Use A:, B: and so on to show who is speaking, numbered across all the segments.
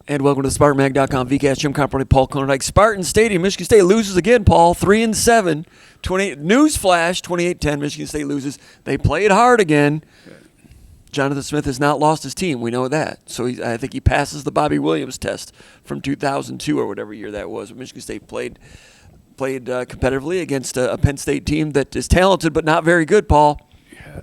A: And welcome to SpartanMag.com. VCast, Jim Comparoni, Paul Konyndyk. Spartan Stadium, Michigan State loses again, Paul. 3-7. 28. Newsflash, 28-10. Michigan State loses. They played hard again. Jonathan Smith has not lost his team. We know that. So I think he passes the Bobby Williams test from 2002 or whatever year that was. Michigan State played competitively against a Penn State team that is talented but not very good, Paul.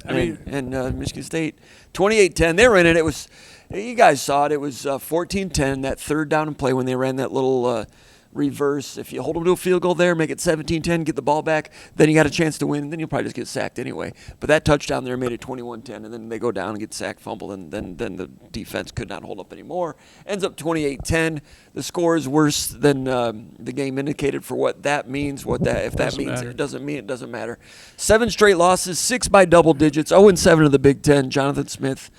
A: Yeah, Michigan State, 28-10. They were in it. It was, you guys saw it. It was 14-10, that third down and play when they ran that little reverse. If you hold them to a field goal there, make it 17-10, get the ball back, then you got a chance to win, and then you'll probably just get sacked anyway. But that touchdown there made it 21-10, and then they go down and get sacked, fumble, and then the defense could not hold up anymore. Ends up 28-10. The score is worse than the game indicated for what that means. If that means it doesn't mean it doesn't matter. 7 straight losses, 6 by double digits, 0-7 in the Big Ten. Jonathan Smith,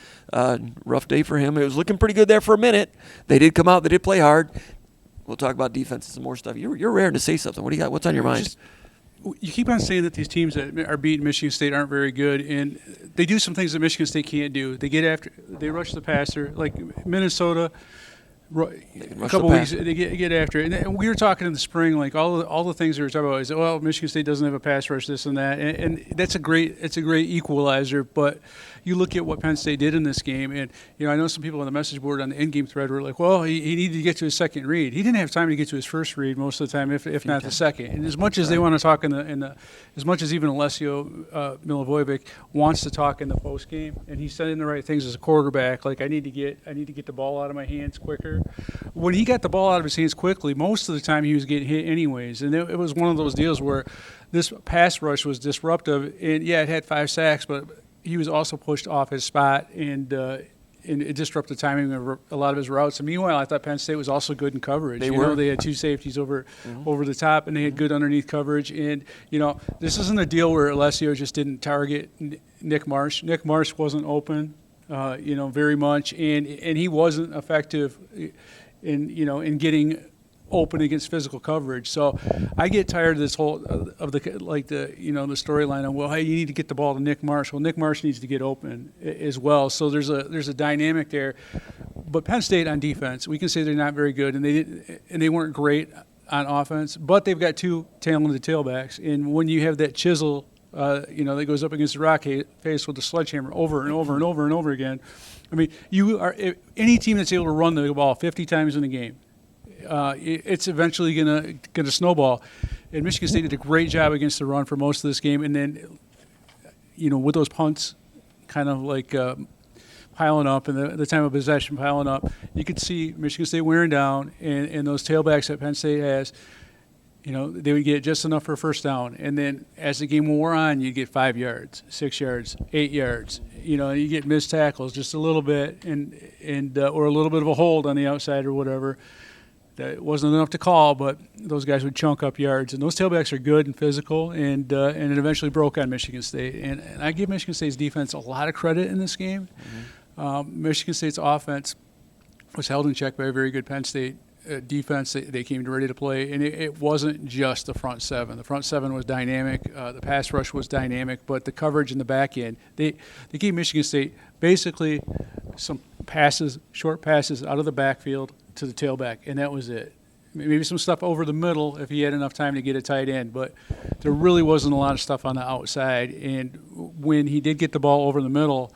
A: rough day for him. It was looking pretty good there for a minute. They did come out. They did play hard. We'll talk about defenses and more stuff. You're raring to say something. What do you got? What's on your mind?
B: You keep on saying that these teams that are beating Michigan State aren't very good, and they do some things that Michigan State can't do. They rush the passer, like Minnesota. A couple weeks, they get after it. And we were talking in the spring, like all the things we were talking about is, well, Michigan State doesn't have a pass rush, this and that, and it's a great equalizer. But you look at what Penn State did in this game, and I know some people on the message board on the in-game thread were like, well, he needed to get to his second read. He didn't have time to get to his first read most of the time, if not the second. And as much as they want to talk as much as even Alessio Milivojevic wants to talk in the post game, and he's saying the right things as a quarterback, like I need to get the ball out of my hands quicker. When he got the ball out of his hands quickly, most of the time he was getting hit anyways. And it was one of those deals where this pass rush was disruptive. And, it had 5 sacks, but he was also pushed off his spot, and it disrupted the timing of a lot of his routes. And meanwhile, I thought Penn State was also good in coverage. They had 2 safeties over the top, and they had good underneath coverage. And, this isn't a deal where Alessio just didn't target Nick Marsh. Nick Marsh wasn't open. Very much, and he wasn't effective in getting open against physical coverage. So I get tired of this whole the storyline of, well, hey, you need to get the ball to Nick Marsh. Well, Nick Marsh needs to get open as well. So there's a dynamic there. But Penn State on defense, we can say they're not very good, and they weren't great on offense. But they've got 2 talented tailbacks, and when you have that chisel. That goes up against the rock face with the sledgehammer over and over and over and over again. I mean, any team that's able to run the ball 50 times in a game, it's eventually gonna snowball. And Michigan State did a great job against the run for most of this game, and then, with those punts, kind of like piling up and the time of possession piling up, you could see Michigan State wearing down, and those tailbacks that Penn State has. They would get just enough for a first down. And then as the game wore on, you'd get 5 yards, 6 yards, 8 yards. You get missed tackles just a little bit and or a little bit of a hold on the outside or whatever. That wasn't enough to call, but those guys would chunk up yards. And those tailbacks are good and physical, and it eventually broke on Michigan State. And I give Michigan State's defense a lot of credit in this game. Michigan State's offense was held in check by a very good Penn State defense. They came ready to play, and it wasn't just the front 7. The front 7 was dynamic. The pass rush was dynamic, but the coverage in the back end, they gave Michigan State basically some passes, short passes out of the backfield to the tailback, and that was it. Maybe some stuff over the middle if he had enough time to get a tight end, but there really wasn't a lot of stuff on the outside. And when he did get the ball over the middle,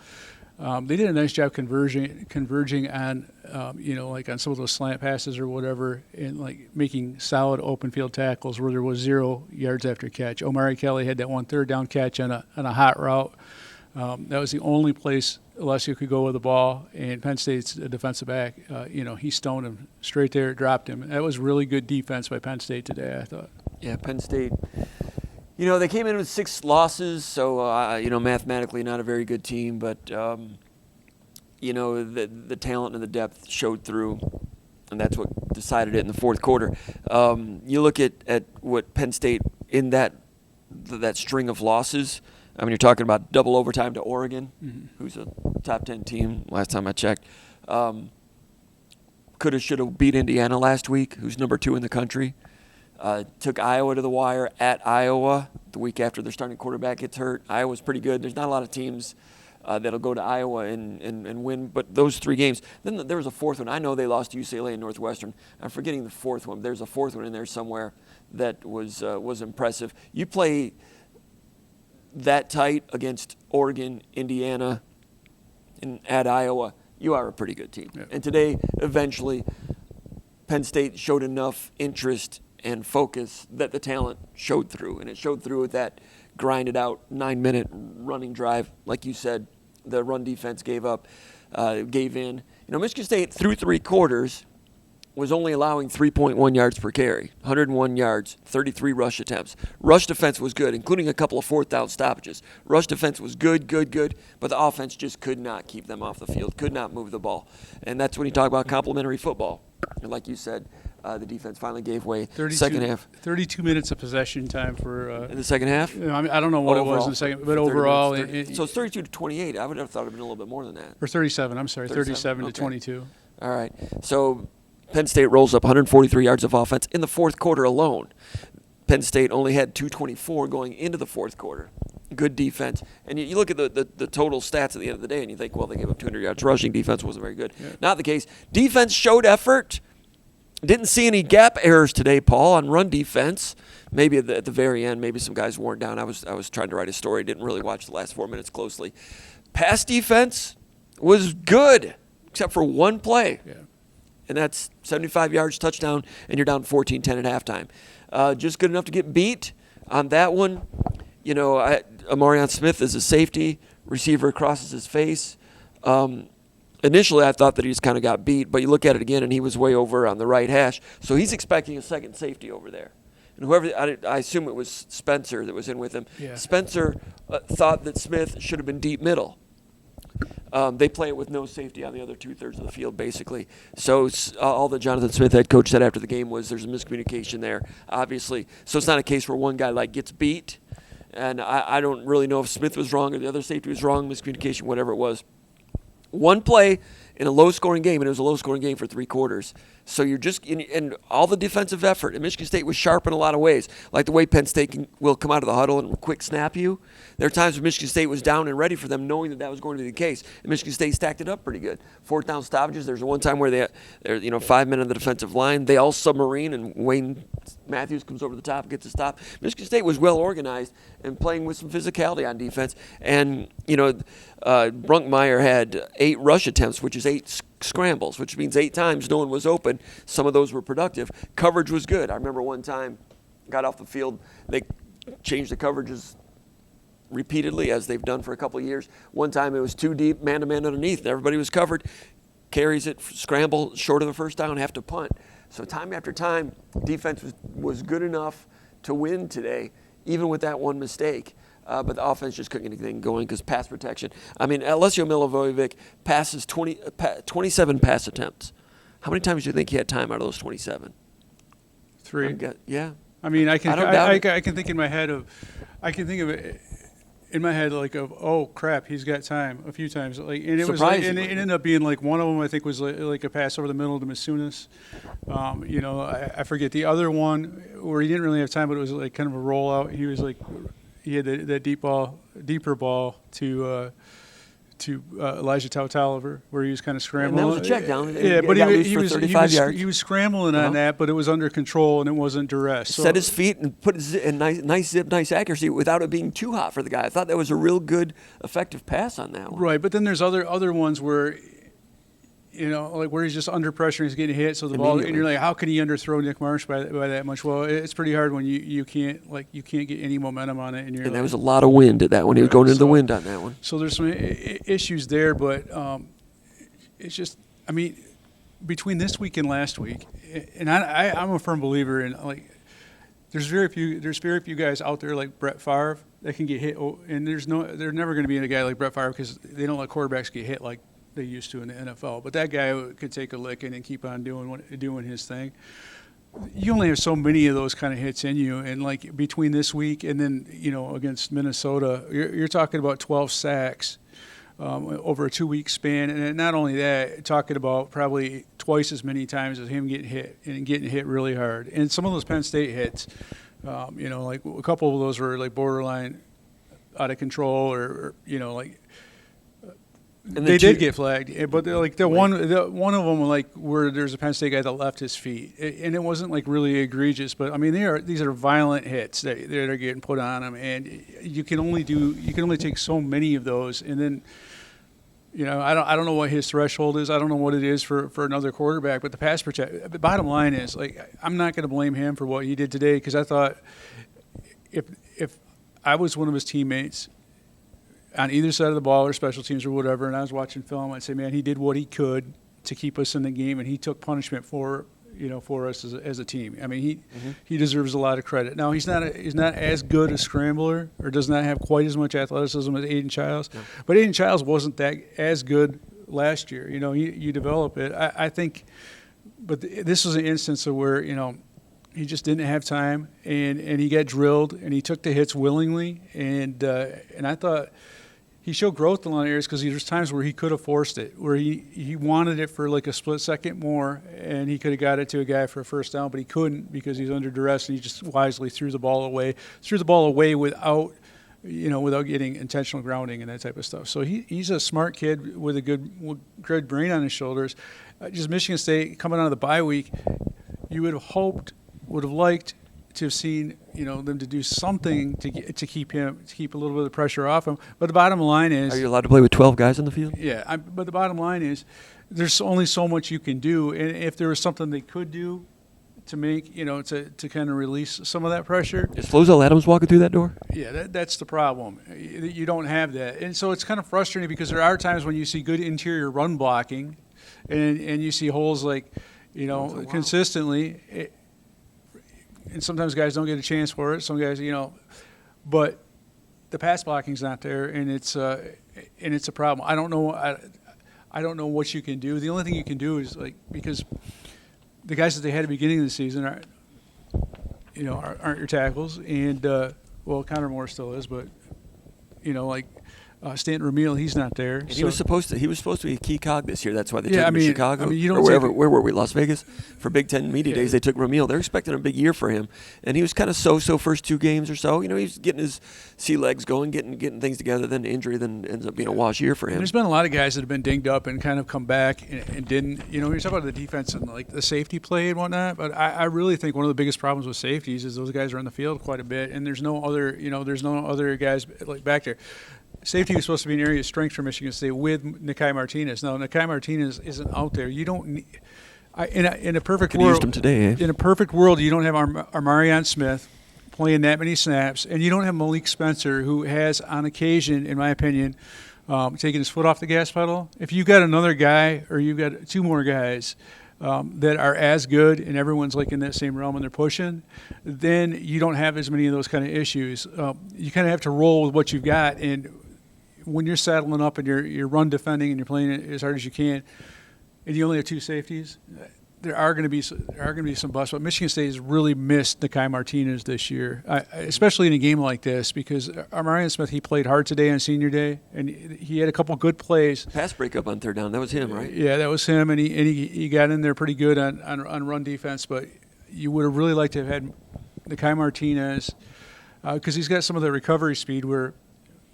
B: they did a nice job converging on, like on some of those slant passes or whatever, and like making solid open field tackles where there was 0 yards after catch. Omari Kelly had that 1 third down catch on a hot route. That was the only place Alessio could go with the ball, and Penn State's defensive back, he stoned him straight there, dropped him. That was really good defense by Penn State today, I thought.
A: Yeah, Penn State. They came in with 6 losses, so, mathematically not a very good team, but, the talent and the depth showed through, and that's what decided it in the fourth quarter. You look at what Penn State in that string of losses. I mean, you're talking about double overtime to Oregon, who's a top 10 team last time I checked. Should have beat Indiana last week, who's number 2 in the country. Took Iowa to the wire at Iowa the week after their starting quarterback gets hurt. Iowa's pretty good. There's not a lot of teams that'll go to Iowa and win. But those 3 games. Then there was a fourth one. I know they lost to UCLA and Northwestern. I'm forgetting the fourth one. There's a fourth one in there somewhere that was impressive. You play that tight against Oregon, Indiana, and at Iowa, you are a pretty good team.
B: Yeah.
A: And today, eventually, Penn State showed enough interest and focus that the talent showed through. And it showed through with that grinded out 9-minute running drive. Like you said, the run defense gave in. Michigan State, through 3 quarters, was only allowing 3.1 yards per carry, 101 yards, 33 rush attempts. Rush defense was good, including a couple of 4th down stoppages. Rush defense was good, but the offense just could not keep them off the field, could not move the ball. And that's when you talk about complementary football. And like you said, the defense finally gave way. Second half.
B: 32 minutes of possession time for.
A: In the second half?
B: I don't know what it was in the second, but overall.
A: So it's 32-28. I would have thought it would have been a little bit more than that.
B: Or 37, I'm sorry, 37 to 22.
A: All right. So Penn State rolls up 143 yards of offense in the fourth quarter alone. Penn State only had 224 going into the fourth quarter. Good defense. And you look at the total stats at the end of the day and you think, well, they gave up 200 yards rushing. Defense wasn't very good. Yeah. Not the case. Defense showed effort. Didn't see any gap errors today, Paul, on run defense. Maybe at the very end, maybe some guys worn down. I was trying to write a story. Didn't really watch the last 4 minutes closely. Pass defense was good, except for one play. Yeah. And that's 75 yards, touchdown, and you're down 14-10 at halftime. Just good enough to get beat on that one. Amarion Smith is a safety. Receiver crosses his face. Initially, I thought that he just kind of got beat, but you look at it again, and he was way over on the right hash. So he's expecting a second safety over there. And whoever, I assume it was Spencer that was in with him. Yeah. Spencer thought that Smith should have been deep middle. They play it with no safety on the other 2/3 of the field, basically. So all that Jonathan Smith, head coach, said after the game was there's a miscommunication there, obviously. So it's not a case where one guy gets beat. And I don't really know if Smith was wrong or the other safety was wrong, miscommunication, whatever it was. One play in a low-scoring game, and it was a low-scoring game for 3 quarters. So you're just and all the defensive effort. And Michigan State was sharp in a lot of ways, like the way Penn State will come out of the huddle and quick snap you. There are times when Michigan State was down and ready for them, knowing that was going to be the case. And Michigan State stacked it up pretty good. 4th down stoppages. There's one time where they're 5 men on the defensive line. They all submarine, and Wayne Matthews comes over the top and gets a stop. Michigan State was well organized and playing with some physicality on defense. And Brunkmeyer had 8 rush attempts, which is 8 scrambles, which means 8 times no one was open. Some of those were productive. Coverage was good. I remember one time, got off the field, they changed the coverages repeatedly, as they've done for a couple of years. One time it was 2 deep, man-to-man underneath, and everybody was covered. Carries it, scramble, short of the first down, have to punt. So time after time, defense was good enough to win today, even with that one mistake. But the offense just couldn't get anything going because pass protection. I mean, Alessio Milivojevic passes 27 pass attempts. How many times do you think he had time out of those 27?
B: 3.
A: Yeah.
B: I mean, I can think in my head of it in my head oh crap, he's got time a few times. And it was and it ended up being one of them. I think was like a pass over the middle to Masunas. I forget the other one where he didn't really have time, but it was kind of a rollout. He was he had that deeper ball to Elijah Tautaliver, where he was kind of scrambling.
A: And that was a check down.
B: Yeah, but he was scrambling on
A: Uh-huh.
B: that, but it was under control and it wasn't duress. So,
A: set his feet and put his nice zip, nice accuracy without it being too hot for the guy. I thought that was a real good, effective pass on that one.
B: Right, but then there's other ones where, where he's just under pressure and he's getting hit, so the ball, and you're like, how can he underthrow Nick Marsh by that much? Well, it's pretty hard when you can't get any momentum on it, and
A: there was a lot of wind at that one. He was going into the wind on that one.
B: So there's some issues there, but it's just, I mean, between this week and last week, and I'm a firm believer in there's very few guys out there like Brett Favre that can get hit, and there's never going to be a guy like Brett Favre because they don't let quarterbacks get hit like they used to in the NFL. But that guy could take a licking and keep on doing his thing. You only have so many of those kind of hits in you, and between this week and then against Minnesota, you're talking about 12 sacks over a 2-week span, and not only that, talking about probably twice as many times as him getting hit really hard. And some of those Penn State hits, a couple of those were borderline out of control, or They did get flagged, but one of them, like where there's a Penn State guy that left his feet, and it wasn't like really egregious, but I mean these are violent hits that are getting put on them, and you can only take so many of those, and then I don't know what his threshold is, I don't know what it is for another quarterback, but the pass protect. The bottom line is like I'm not going to blame him for what he did today because I thought if I was one of his teammates on either side of the ball or special teams or whatever, and I was watching film, I'd say, man, he did what he could to keep us in the game, and he took punishment for us as a team. I mean, he deserves a lot of credit. Now, he's not as good a scrambler or does not have quite as much athleticism as Aiden Childs, but Aiden Childs wasn't that as good last year. You develop it. I think, but this was an instance of where, he just didn't have time, and he got drilled, and he took the hits willingly, and I thought – he showed growth in a lot of areas because there's times where he could have forced it, where he wanted it for like a split second more, and he could have got it to a guy for a first down, but he couldn't because he's under duress, and he just wisely threw the ball away without getting intentional grounding and that type of stuff. So he's a smart kid with a good brain on his shoulders. Just Michigan State coming out of the bye week, you would have liked to have seen them to do something to keep a little bit of pressure off him. But the bottom line is,
A: are you allowed to play with 12 guys on the field?
B: Yeah, but the bottom line is, there's only so much you can do, and if there was something they could do to make to kind of release some of that pressure.
A: Is Flozell Adams walking through that door?
B: Yeah, that's the problem. You don't have that, and so it's kind of frustrating because there are times when you see good interior run blocking, and you see holes like consistently. And sometimes guys don't get a chance for it. Some guys, but the pass blocking's not there, and it's a problem. I don't know what you can do. The only thing you can do is because the guys that they had at the beginning of the season aren't your tackles, and Connor Moore still is, but Stanton Ramil, he's not there.
A: And he was supposed to be a key cog this year. That's why they took him to Chicago
B: or
A: wherever. Where were we? Las Vegas for Big Ten media days. They took Ramil. They're expecting a big year for him, and he was kind of so first 2 games or so. He was getting his sea legs going, getting things together. Then injury, then ends up being a wash year for him.
B: And there's been a lot of guys that have been dinged up and kind of come back and didn't. You're talking about the defense and like the safety play and whatnot. But I really think one of the biggest problems with safeties is those guys are on the field quite a bit, and there's no other guys like back there. Safety was supposed to be an area of strength for Michigan State with Nikai Martinez. Now, Nikai Martinez isn't out there. You don't need in a perfect world.
A: Used him today, eh?
B: In a perfect world, you don't have Armarion Smith playing that many snaps, and you don't have Malik Spencer, who has, on occasion, in my opinion, taking his foot off the gas pedal. If you've got another guy or you've got 2 more guys that are as good and everyone's like in that same realm and they're pushing, then you don't have as many of those kind of issues. You kind of have to roll with what you've got, and when you're saddling up and you're run defending and you're playing it as hard as you can, and you only have 2 safeties, there are going to be some busts. But Michigan State has really missed Nikai Martinez this year, especially in a game like this, because Armarion Smith, he played hard today on Senior Day, and he had a couple good plays.
A: Pass breakup on 3rd down, that was him, right?
B: Yeah, that was him, and he got in there pretty good on run defense. But you would have really liked to have had Nikai Martinez because he's got some of the recovery speed where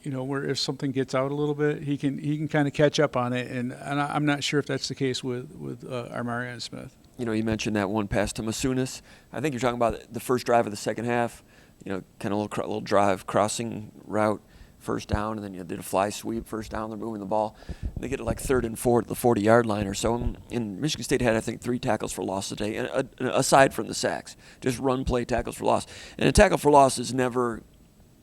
B: if something gets out a little bit, he can kind of catch up on it, and I'm not sure if that's the case with Armarion Smith.
A: You mentioned that one pass to Masunas. I think you're talking about the first drive of the second half. Kind of a little drive, crossing route, first down, and then you did a fly sweep, first down. They're moving the ball. They get it like 3rd and 4 at the 40-yard line or so. And Michigan State had, I think, 3 tackles for loss today, and aside from the sacks, just run play tackles for loss. And a tackle for loss is never.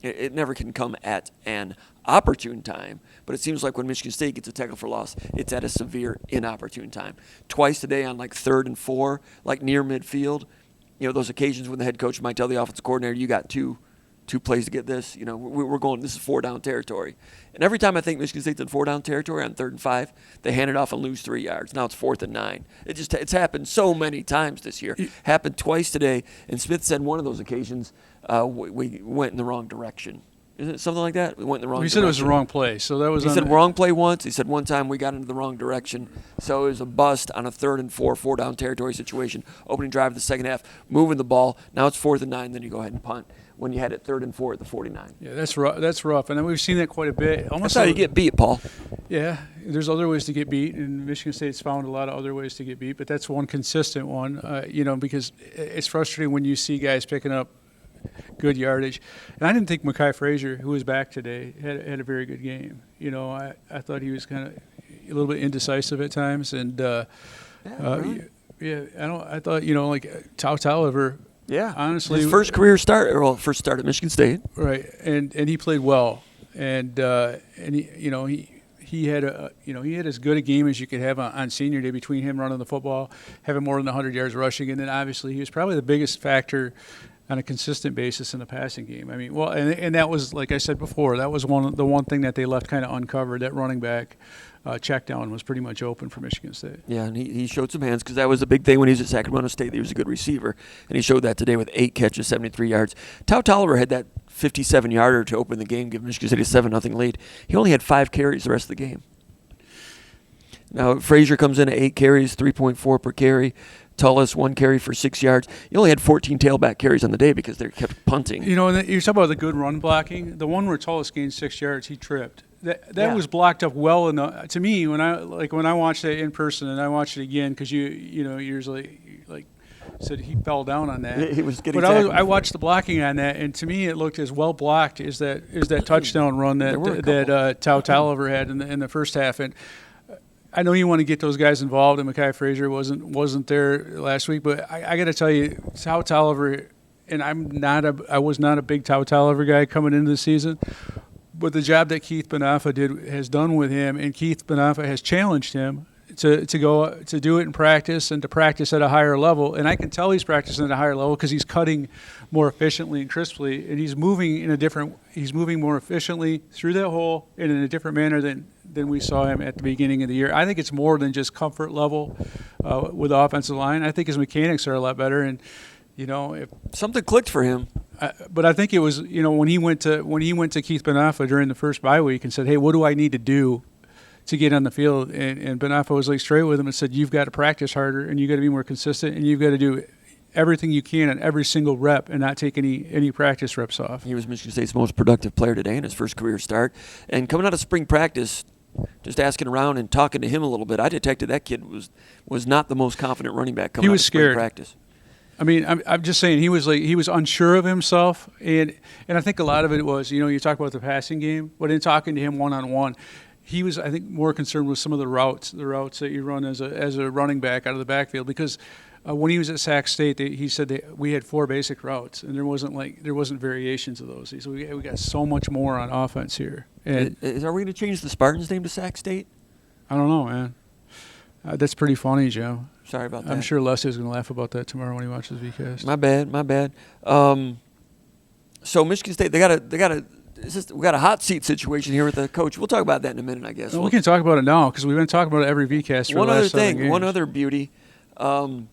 A: It never can come at an opportune time, but it seems like when Michigan State gets a tackle for loss, it's at a severe inopportune time. Twice today on like 3rd and 4, like near midfield, those occasions when the head coach might tell the offensive coordinator, you got two plays to get this. We're going, this is 4-down territory. And every time I think Michigan State's in 4-down territory on 3rd and 5, they hand it off and lose 3 yards. Now it's 4th and 9. It's happened so many times this year. Happened twice today, and Smith said one of those occasions, we went in the wrong direction. Isn't it something like that? We went in the wrong direction.
B: He said it was the wrong play, so that was.
A: He said wrong play once. He said one time we got into the wrong direction. So it was a bust on a 3rd and 4, 4-down territory situation. Opening drive of the second half, moving the ball. Now it's 4th and 9. Then you go ahead and punt. when you had it 3rd and 4 at the 49.
B: Yeah, that's rough. That's rough, and then we've seen that quite a bit.
A: That's how you get beat, Paul.
B: Yeah, there's other ways to get beat, and Michigan State's found a lot of other ways to get beat, but that's one consistent one. Because it's frustrating when you see guys picking up good yardage. And I didn't think Mekhi Frazier, who was back today, had a very good game. I thought he was kind of a little bit indecisive at times, and I thought like Tolliver.
A: Yeah,
B: honestly,
A: his first career start, first start at Michigan State.
B: Right, and he played well, and he had as good a game as you could have on senior day between him running the football, having more than 100 yards rushing, and then obviously he was probably the biggest factor on a consistent basis in the passing game. I mean, well, and that was, like I said before, that was the one thing that they left kind of uncovered. That running back check down was pretty much open for Michigan State.
A: Yeah, and he showed some hands because that was a big thing when he was at Sacramento State. He was a good receiver, and he showed that today with 8 catches, 73 yards. Tolliver had that 57-yarder to open the game, give Michigan State a 7-0 lead. He only had 5 carries the rest of the game. Now, Frazier comes in at 8 carries, 3.4 per carry. Tullis, 1 carry for 6 yards. You only had 14 tailback carries on the day because they kept punting.
B: And you talk about the good run blocking. The one where Tullis gained 6 yards, he tripped. That was blocked up well enough. To me, when I watched it in person and I watched it again, because you usually said he fell down on that.
A: He was getting.
B: But I watched the blocking on that, and to me, it looked as well blocked as that touchdown run that Tolliver had in the first half. And I know you want to get those guys involved, and Mekhi Frazier wasn't there last week, but I got to tell you, Tolliver, and I was not a big Tolliver guy coming into the season, but the job that Keith Benafa has done with him, and Keith Benafa has challenged him to do it in practice and to practice at a higher level, and I can tell he's practicing at a higher level because he's cutting more efficiently and crisply, and he's moving more efficiently through that hole and in a different manner than we saw him at the beginning of the year. I think it's more than just comfort level with the offensive line. I think his mechanics are a lot better, and if
A: something clicked for him.
B: But I think it was when he went to Keith Benafa during the first bye week and said, "Hey, what do I need to do to get on the field?" And Benafa was like straight with him and said, "You've got to practice harder, and you've got to be more consistent, and you've got to do everything you can on every single rep and not take any practice reps off."
A: He was Michigan State's most productive player today in his first career start. And coming out of spring practice, just asking around and talking to him a little bit, I detected that kid was not the most confident running back coming out of spring practice.
B: I mean, I'm just saying he was unsure of himself, and I think a lot of it was, you talk about the passing game, but in talking to him one-on-one, he was, I think, more concerned with some of the routes that you run as a running back out of the backfield, because when he was at Sac State, he said that we had 4 basic routes, and there wasn't variations of those. So we got so much more on offense here. And
A: are we going to change the Spartans' name to Sac State?
B: I don't know, man. That's pretty funny, Joe.
A: Sorry about that.
B: I'm sure Leslie's going to laugh about that tomorrow when he watches VCast.
A: My bad. So Michigan State, we got a hot seat situation here with the coach. We'll talk about that in a minute, I guess.
B: We can talk about it now because we've been talking about it every VCast for the last 7 games.
A: One other beauty. When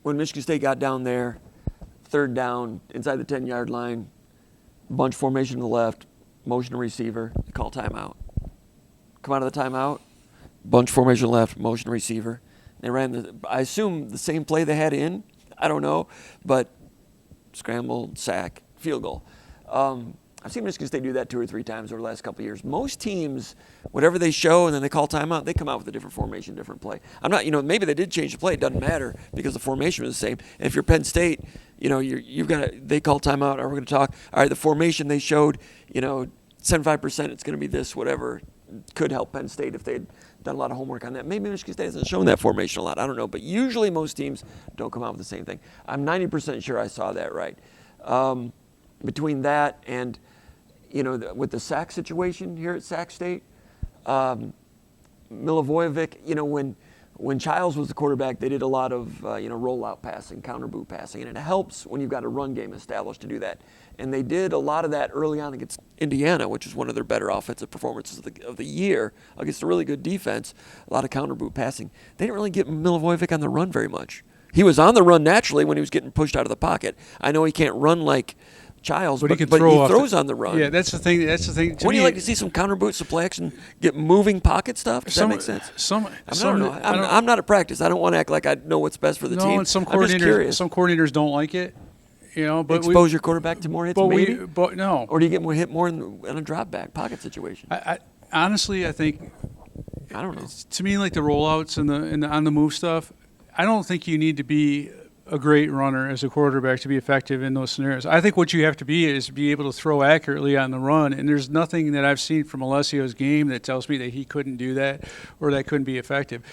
A: Michigan State got down there, 3rd down, inside the 10-yard line, bunch formation to the left, motion to receiver, call timeout. Come out of the timeout, bunch formation left, motion to receiver. They ran I assume the same play they had in. I don't know, but scramble, sack, field goal. I've seen Michigan State do that 2 or 3 times over the last couple of years. Most teams, whatever they show and then they call timeout, they come out with a different formation, different play. I'm not, maybe they did change the play. It doesn't matter because the formation was the same. And if you're Penn State, you've got they call timeout. Or we're going to talk. All right, the formation they showed, 75% it's going to be this, whatever. Could help Penn State if they'd done a lot of homework on that. Maybe Michigan State hasn't shown that formation a lot. I don't know. But usually most teams don't come out with the same thing. I'm 90% sure I saw that right. Between that and, with the sack situation here at Sac State, Milivojevic, when Childs was the quarterback, they did a lot of, rollout passing, counter boot passing. And it helps when you've got a run game established to do that. And they did a lot of that early on against Indiana, which was one of their better offensive performances of the year against a really good defense. A lot of counter boot passing. They didn't really get Milivojevic on the run very much. He was on the run naturally when he was getting pushed out of the pocket. I know he can't run like Childs, but he throws on the run.
B: Yeah, that's the thing.
A: Wouldn't you like to see some counter boot, some play action, get moving pocket stuff? Does that make sense? I'm not at practice. I don't want to act like I know what's best for the team.
B: And some
A: I'm just curious.
B: Some coordinators don't like it. but
A: expose your quarterback to more hits, maybe?
B: But no.
A: Or do you get more hit more in a drop back pocket situation?
B: I honestly, I think,
A: I don't know.
B: To me, like the rollouts and the on the move stuff, I don't think you need to be a great runner as a quarterback to be effective in those scenarios. I think what you have to be is be able to throw accurately on the run, and there's nothing that I've seen from Alessio's game that tells me that he couldn't do that or that couldn't be effective.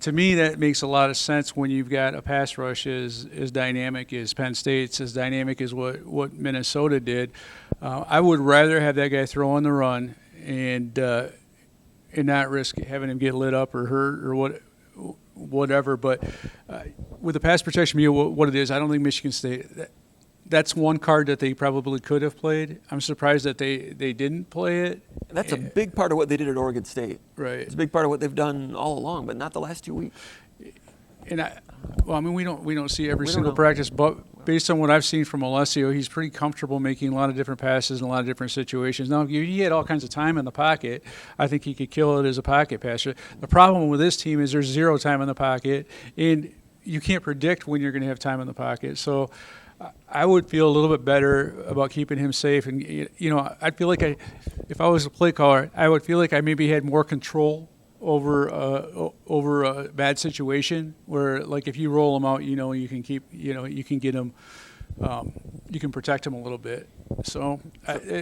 B: To me, that makes a lot of sense when you've got a pass rush as dynamic as Penn State's, as dynamic as what Minnesota did. I would rather have that guy throw on the run and not risk having him get lit up or hurt or whatever. But with the pass protection, what it is, I don't think Michigan State. That's one card that they probably could have played. I'm surprised that they didn't play it.
A: And that's a big part of what they did at Oregon State.
B: Right.
A: It's a big part of what they've done all along, but not the last 2 weeks.
B: And we don't see every single practice, but based on what I've seen from Alessio, he's pretty comfortable making a lot of different passes in a lot of different situations. Now, if he had all kinds of time in the pocket, I think he could kill it as a pocket passer. The problem with this team is there's zero time in the pocket, and you can't predict when you're going to have time in the pocket. So I would feel a little bit better about keeping him safe. And, I'd feel like if I was a play caller, I would feel like I maybe had more control over a bad situation where, like, if you roll him out, you can you can get him, you can protect him a little bit. So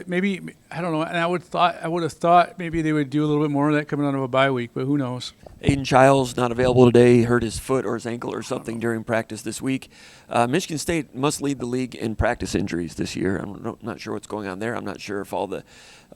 B: maybe, I don't know. And I would have thought maybe they would do a little bit more of that coming out of a bye week, but who knows?
A: Aiden Childs not available today. He hurt his foot or his ankle or something during practice this week. Michigan State must lead the league in practice injuries this year. I'm not sure what's going on there. I'm not sure if all the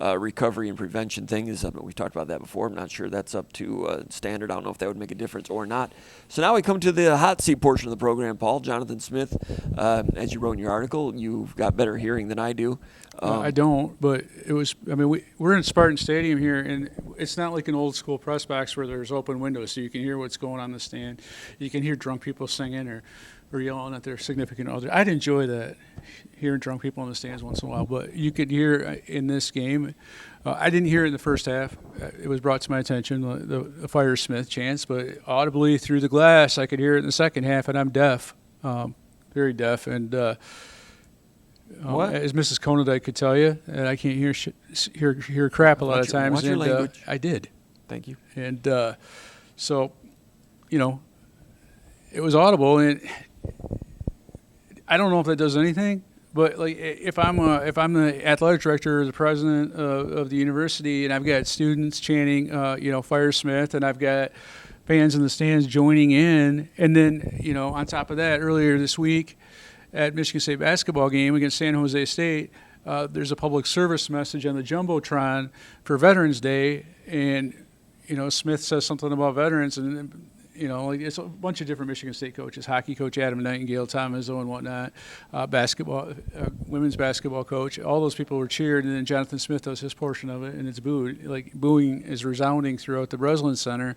A: recovery and prevention thing is up. We talked about that before. I'm not sure that's up to standard. I don't know if that would make a difference or not. So now we come to the hot seat portion of the program, Paul. Jonathan Smith, as you wrote in your article, you've got better hearing than I do.
B: I don't, but it was. I mean, we're in Spartan Stadium here, and it's not like an old school press box where there's open windows, so you can hear what's going on in the stand. You can hear drunk people singing or yelling at their significant other. I'd enjoy that, hearing drunk people in the stands once in a while. But you could hear in this game. I didn't hear it in the first half. It was brought to my attention, the Fire Smith chants, but audibly through the glass, I could hear it in the second half, and I'm deaf, very deaf, and. As Mrs. Konyndyk could tell you, and I can't hear crap a lot of times.
A: Watch your language.
B: I did.
A: Thank you.
B: And so, it was audible, and I don't know if that does anything. But like, if I'm the athletic director or the president of the university, and I've got students chanting, Fire Smith, and I've got fans in the stands joining in, and then on top of that, earlier this week, at Michigan State basketball game against San Jose State, there's a public service message on the Jumbotron for Veterans Day, and Smith says something about veterans, and it's a bunch of different Michigan State coaches, hockey coach Adam Nightingale, Tom Izzo, and whatnot, basketball, women's basketball coach. All those people were cheered, and then Jonathan Smith does his portion of it, and it's booed. Like, booing is resounding throughout the Breslin Center.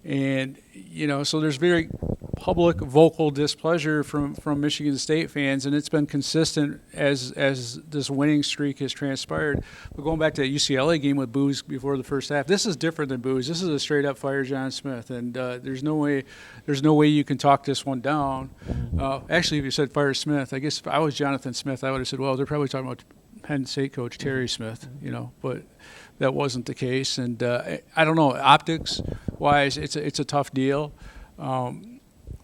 B: And, so there's very public vocal displeasure from Michigan State fans, and it's been consistent as this winning streak has transpired. But going back to that UCLA game with boos before the first half, this is different than boos. This is a straight up fire John Smith, and there's no way you can talk this one down. Actually, if you said fire Smith, I guess if I was Jonathan Smith, I would have said, well, they're probably talking about Penn State coach Terry Smith, but that wasn't the case. And I don't know, optics-wise, it's a tough deal.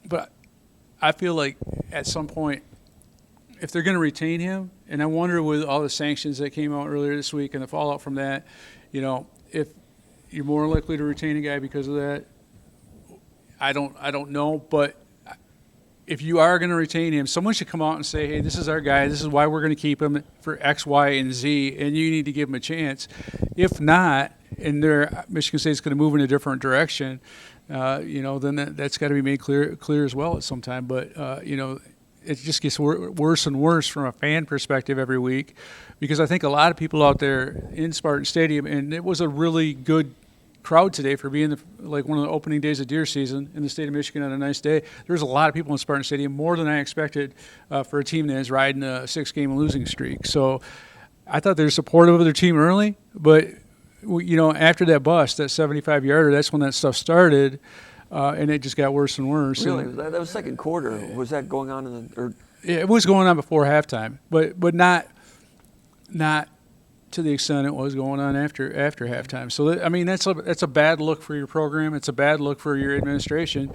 B: But I feel like at some point, if they're going to retain him, and I wonder with all the sanctions that came out earlier this week and the fallout from that, if you're more likely to retain a guy because of that, I don't know. But if you are going to retain him, someone should come out and say, hey, this is our guy. This is why we're going to keep him for X, Y, and Z, and you need to give him a chance. If not, and Michigan State's going to move in a different direction, then that's got to be made clear as well at some time. But, it just gets worse and worse from a fan perspective every week, because I think a lot of people out there in Spartan Stadium, and it was a really good crowd today for being one of the opening days of deer season in the state of Michigan on a nice day. There's a lot of people in Spartan Stadium, more than I expected for a team that is riding a 6-game losing streak. So I thought they were supportive of their team early, but after that bust, that 75-yarder, that's when that stuff started, and it just got worse and worse.
A: Really? That was second quarter. Was that going on
B: It was going on before halftime, but not to the extent it was going on after halftime. So I mean that's a bad look for your program. It's a bad look for your administration,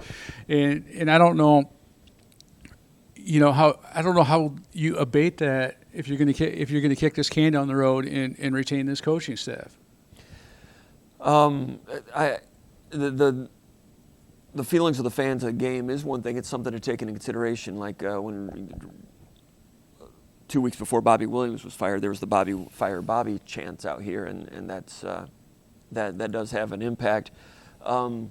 B: and I don't know. I don't know how you abate that if you're going to kick this can down the road and retain this coaching staff.
A: The feelings of the fans of the game is one thing. It's something to take into consideration. Like when 2 weeks before Bobby Williams was fired, there was the Bobby fire Bobby chants out here, and that's that does have an impact. The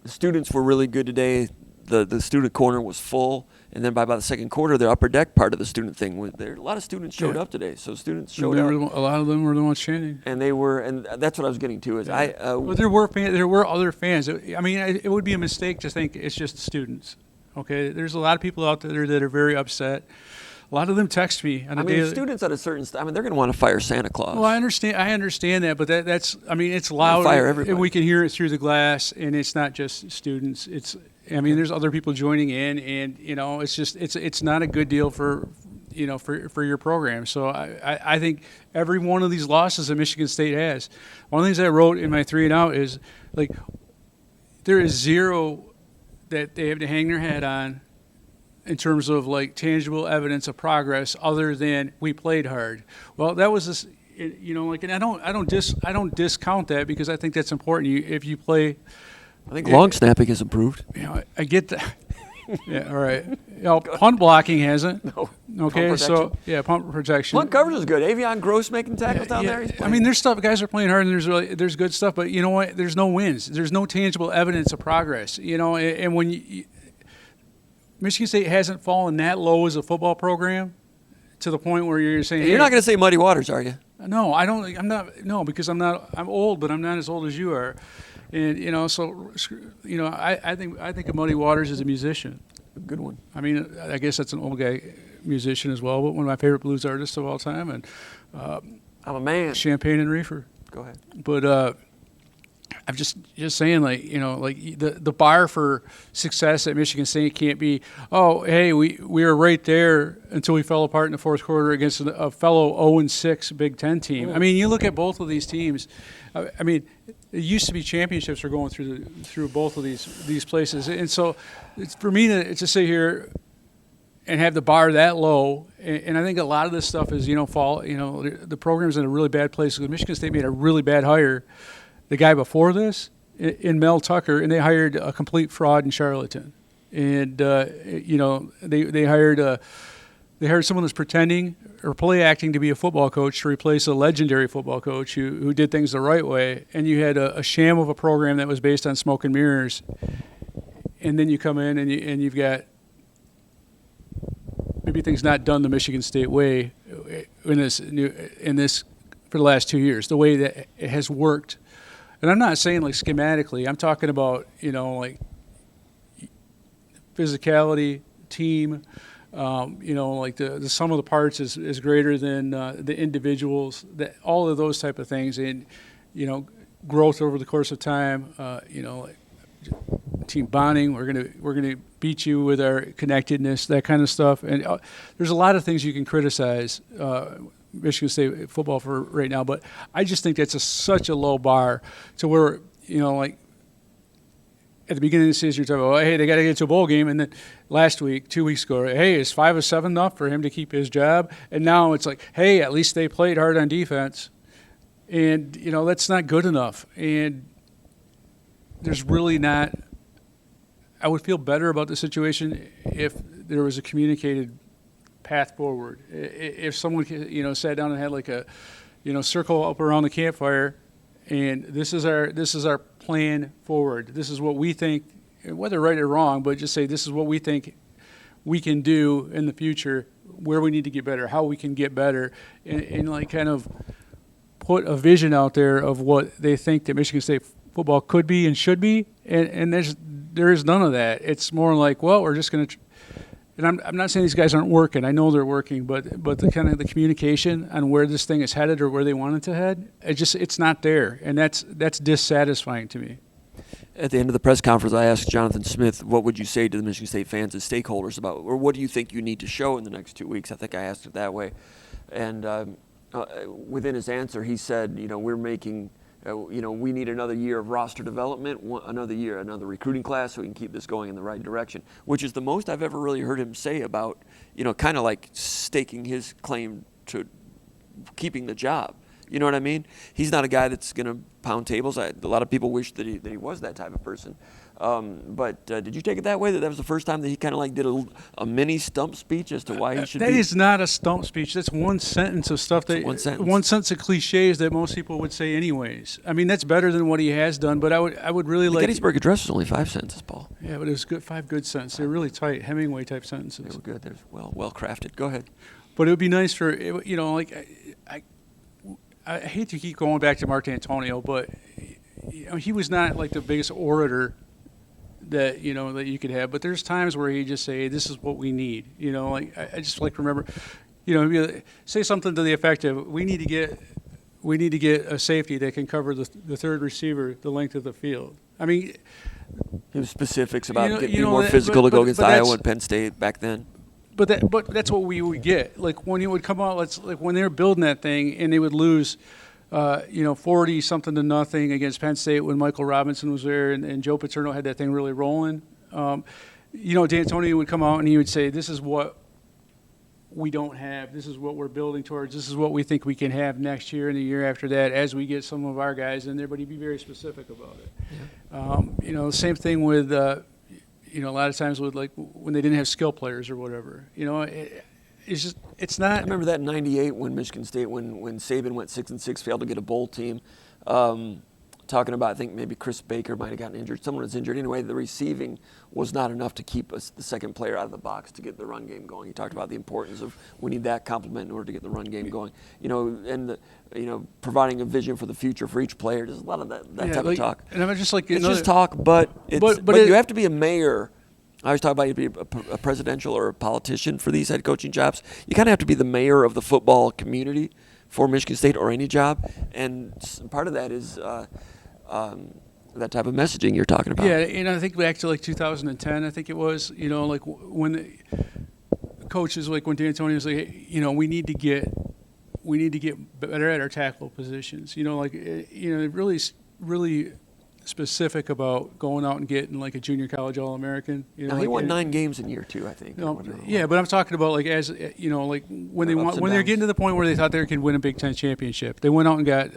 A: students were really good today. The student corner was full, and then by the second quarter, the upper deck part of the student thing was there. A lot of students showed up today, so students showed up.
B: A lot of them were the ones chanting,
A: and that's what I was getting to. Is
B: well, there were other fans. I mean, it would be a mistake to think it's just students. Okay, there's a lot of people out there that are very upset. A lot of them text me on a daily.
A: Students at a certain they're going to want to fire Santa Claus.
B: Well, I understand that, but that's it's loud,
A: fire everybody.
B: and we can hear it through the glass, and it's not just students. There's other people joining in, and it's not a good deal for your program. So I think every one of these losses that Michigan State has. One of the things I wrote in my 3 and Out is like there is zero that they have to hang their hat on in terms of like tangible evidence of progress other than we played hard. Well, that was this, and I don't discount that because I think that's important. If you play,
A: I think long snapping has improved.
B: I get that. Yeah, all right. Punt blocking hasn't.
A: No.
B: Okay, so punt protection.
A: Punt coverage is good. Avion Gross making tackles down there.
B: I mean, there's stuff. Guys are playing hard, and there's good stuff. But you know what? There's no wins. There's no tangible evidence of progress. And when Michigan State hasn't fallen that low as a football program to the point where you're saying
A: you're not going to say Muddy Waters, are you?
B: No, I don't. I'm not. No, because I'm not. I'm old, but I'm not as old as you are. And so I think of Muddy Waters as a musician.
A: A good one.
B: I mean, I guess that's an old guy musician as well, but one of my favorite blues artists of all time. And
A: I'm a man.
B: Champagne and Reefer.
A: Go ahead.
B: But I'm just saying, the bar for success at Michigan State can't be, hey, we were right there until we fell apart in the fourth quarter against a fellow 0-6 Big Ten team. I mean, you look at both of these teams. I mean, it used to be championships were going through both of these places, and so for me to sit here and have the bar that low, and I think a lot of this stuff is the program's in a really bad place because Michigan State made a really bad hire. The guy before this, in Mel Tucker, and they hired a complete fraud and charlatan. And they hired someone that's pretending or play acting to be a football coach to replace a legendary football coach who did things the right way. And you had a sham of a program that was based on smoke and mirrors. And then you come in and you've got maybe things not done the Michigan State way in this for the last 2 years, the way that it has worked. And I'm not saying like schematically. I'm talking about like physicality, team. Like the sum of the parts is greater than the individuals. That all of those type of things, and growth over the course of time. Like team bonding. We're gonna beat you with our connectedness, that kind of stuff. And there's a lot of things you can criticize Michigan State football for right now, but I just think that's such a low bar to where like at the beginning of the season you're talking about, hey, they got to get to a bowl game, and then last week, 2 weeks ago, hey, is 5 of 7 enough for him to keep his job? And now it's like, hey, at least they played hard on defense, and that's not good enough. And there's really not. I would feel better about the situation if there was a communicated path forward. If someone sat down and had like a circle up around the campfire, and this is our plan forward. This is what we think, whether right or wrong, but just say this is what we think we can do in the future, where we need to get better, how we can get better, and like kind of put a vision out there of what they think that Michigan State football could be and should be. And there is none of that. It's more like, well, we're just going to. And I'm not saying these guys aren't working. I know they're working, but the kind of the communication on where this thing is headed or where they want it to head, it's not there, and that's dissatisfying to me.
A: at the end of the press conference, I asked Jonathan Smith, what would you say to the Michigan State fans and stakeholders about, or what do you think you need to show in the next 2 weeks? I think I asked it that way. And within his answer, he said, we're making, we need another year of roster development, another recruiting class, so we can keep this going in the right direction, which is the most I've ever really heard him say about, kind of like staking his claim to keeping the job. You know what I mean? He's not a guy that's going to pound tables. A lot of people wish that he was that type of person. But did you take it that way, that was the first time that he kind of like did a mini stump speech as to why he should be?
B: That is not a stump speech. That's one sentence of stuff
A: one
B: sentence of cliches that most people would say anyways. I mean, that's better than what he has done, but I would really
A: the
B: like...
A: Gettysburg Address was only 5 sentences, Paul.
B: Yeah, but it was good, 5 good sentences. They're really tight, Hemingway-type sentences.
A: They were good. They're well crafted. Go ahead.
B: But it would be nice for, I hate to keep going back to Mark D'Antonio, but he was not like the biggest orator that you could have. But there's times where he just say, "This is what we need." I just like to remember, say something to the effect of, "We need to get a safety that can cover the third receiver the length of the field." I mean,
A: he was specifics about being more
B: that,
A: physical to go against
B: but
A: Iowa and Penn State back then.
B: But that's what we would get. Like when he would come out, when they were building that thing and they would lose, 40-something to nothing against Penn State when Michael Robinson was there and Joe Paterno had that thing really rolling. D'Antonio would come out and he would say, "This is what we don't have. This is what we're building towards. This is what we think we can have next year and the year after that as we get some of our guys in there." But he'd be very specific about it. Yeah. The same thing with. A lot of times with when they didn't have skill players or whatever, it's not.
A: I remember that in '98 when Michigan State, when Saban went 6-6, failed to get a bowl team. Talking about, I think maybe Chris Baker might have gotten injured. Someone was injured. Anyway, the receiving was not enough to keep the second player out of the box to get the run game going. He talked about the importance of we need that complement in order to get the run game going. And providing a vision for the future for each player. There's a lot of that type of talk.
B: And I'm just like,
A: it's just talk, but you have to be a mayor. I always talk about you to be a presidential or a politician for these head coaching jobs. You kind of have to be the mayor of the football community for Michigan State or any job, and part of that is that type of messaging you're talking about.
B: Yeah, and I think back to 2010, I think it was, when the coaches, when D'Antonio was like, we need to get better at our tackle positions. Really specific about going out and getting a junior college All-American.
A: He won 9 games in year 2, I think.
B: Yeah, but I'm talking about when they're getting to the point where they thought they could win a Big Ten championship. They went out and got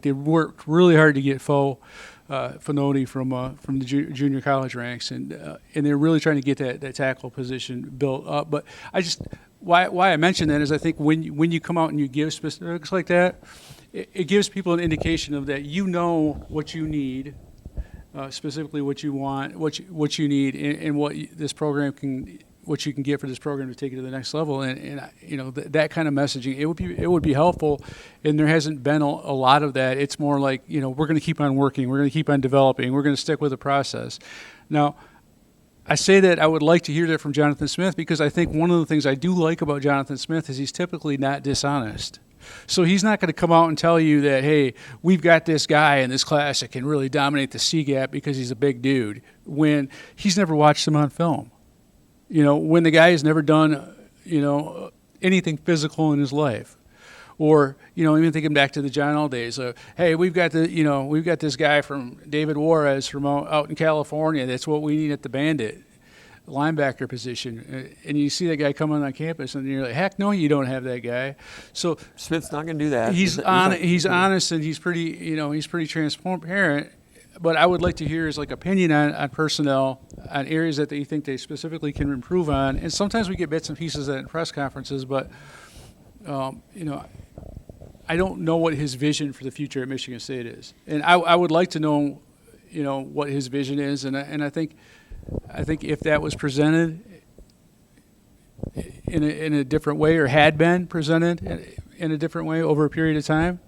B: they worked really hard to get Fonoti from the junior college ranks, and they're really trying to get that tackle position built up. But why I mention that is I think when you come out and you give specifics like that, it gives people an indication of that what you need, specifically what you want, what you need, and what this program what you can get for this program to take it to the next level, and that kind of messaging it would be helpful, and there hasn't been a lot of that. It's more like we're going to keep on working, we're going to keep on developing, we're going to stick with the process. Now, I say that I would like to hear that from Jonathan Smith because I think one of the things I do like about Jonathan Smith is he's typically not dishonest. So he's not going to come out and tell you that, hey, we've got this guy in this class that can really dominate the C-gap because he's a big dude, when he's never watched him on film. When the guy has never done, anything physical in his life. Or, even thinking back to the John L. days, hey, we've got this guy from David Juarez from out in California. That's what we need at the Bandit linebacker position. And you see that guy coming on campus, and you're like, heck no, you don't have that guy. So
A: Smith's not going to do that.
B: He's honest, and he's pretty transparent. But I would like to hear his opinion on personnel, on areas that you think they specifically can improve on. And sometimes we get bits and pieces of that in press conferences, but I don't know what his vision for the future at Michigan State is, and I would like to know, what his vision is, and I think if that was presented in a different way, or had been presented in a different way over a period of time,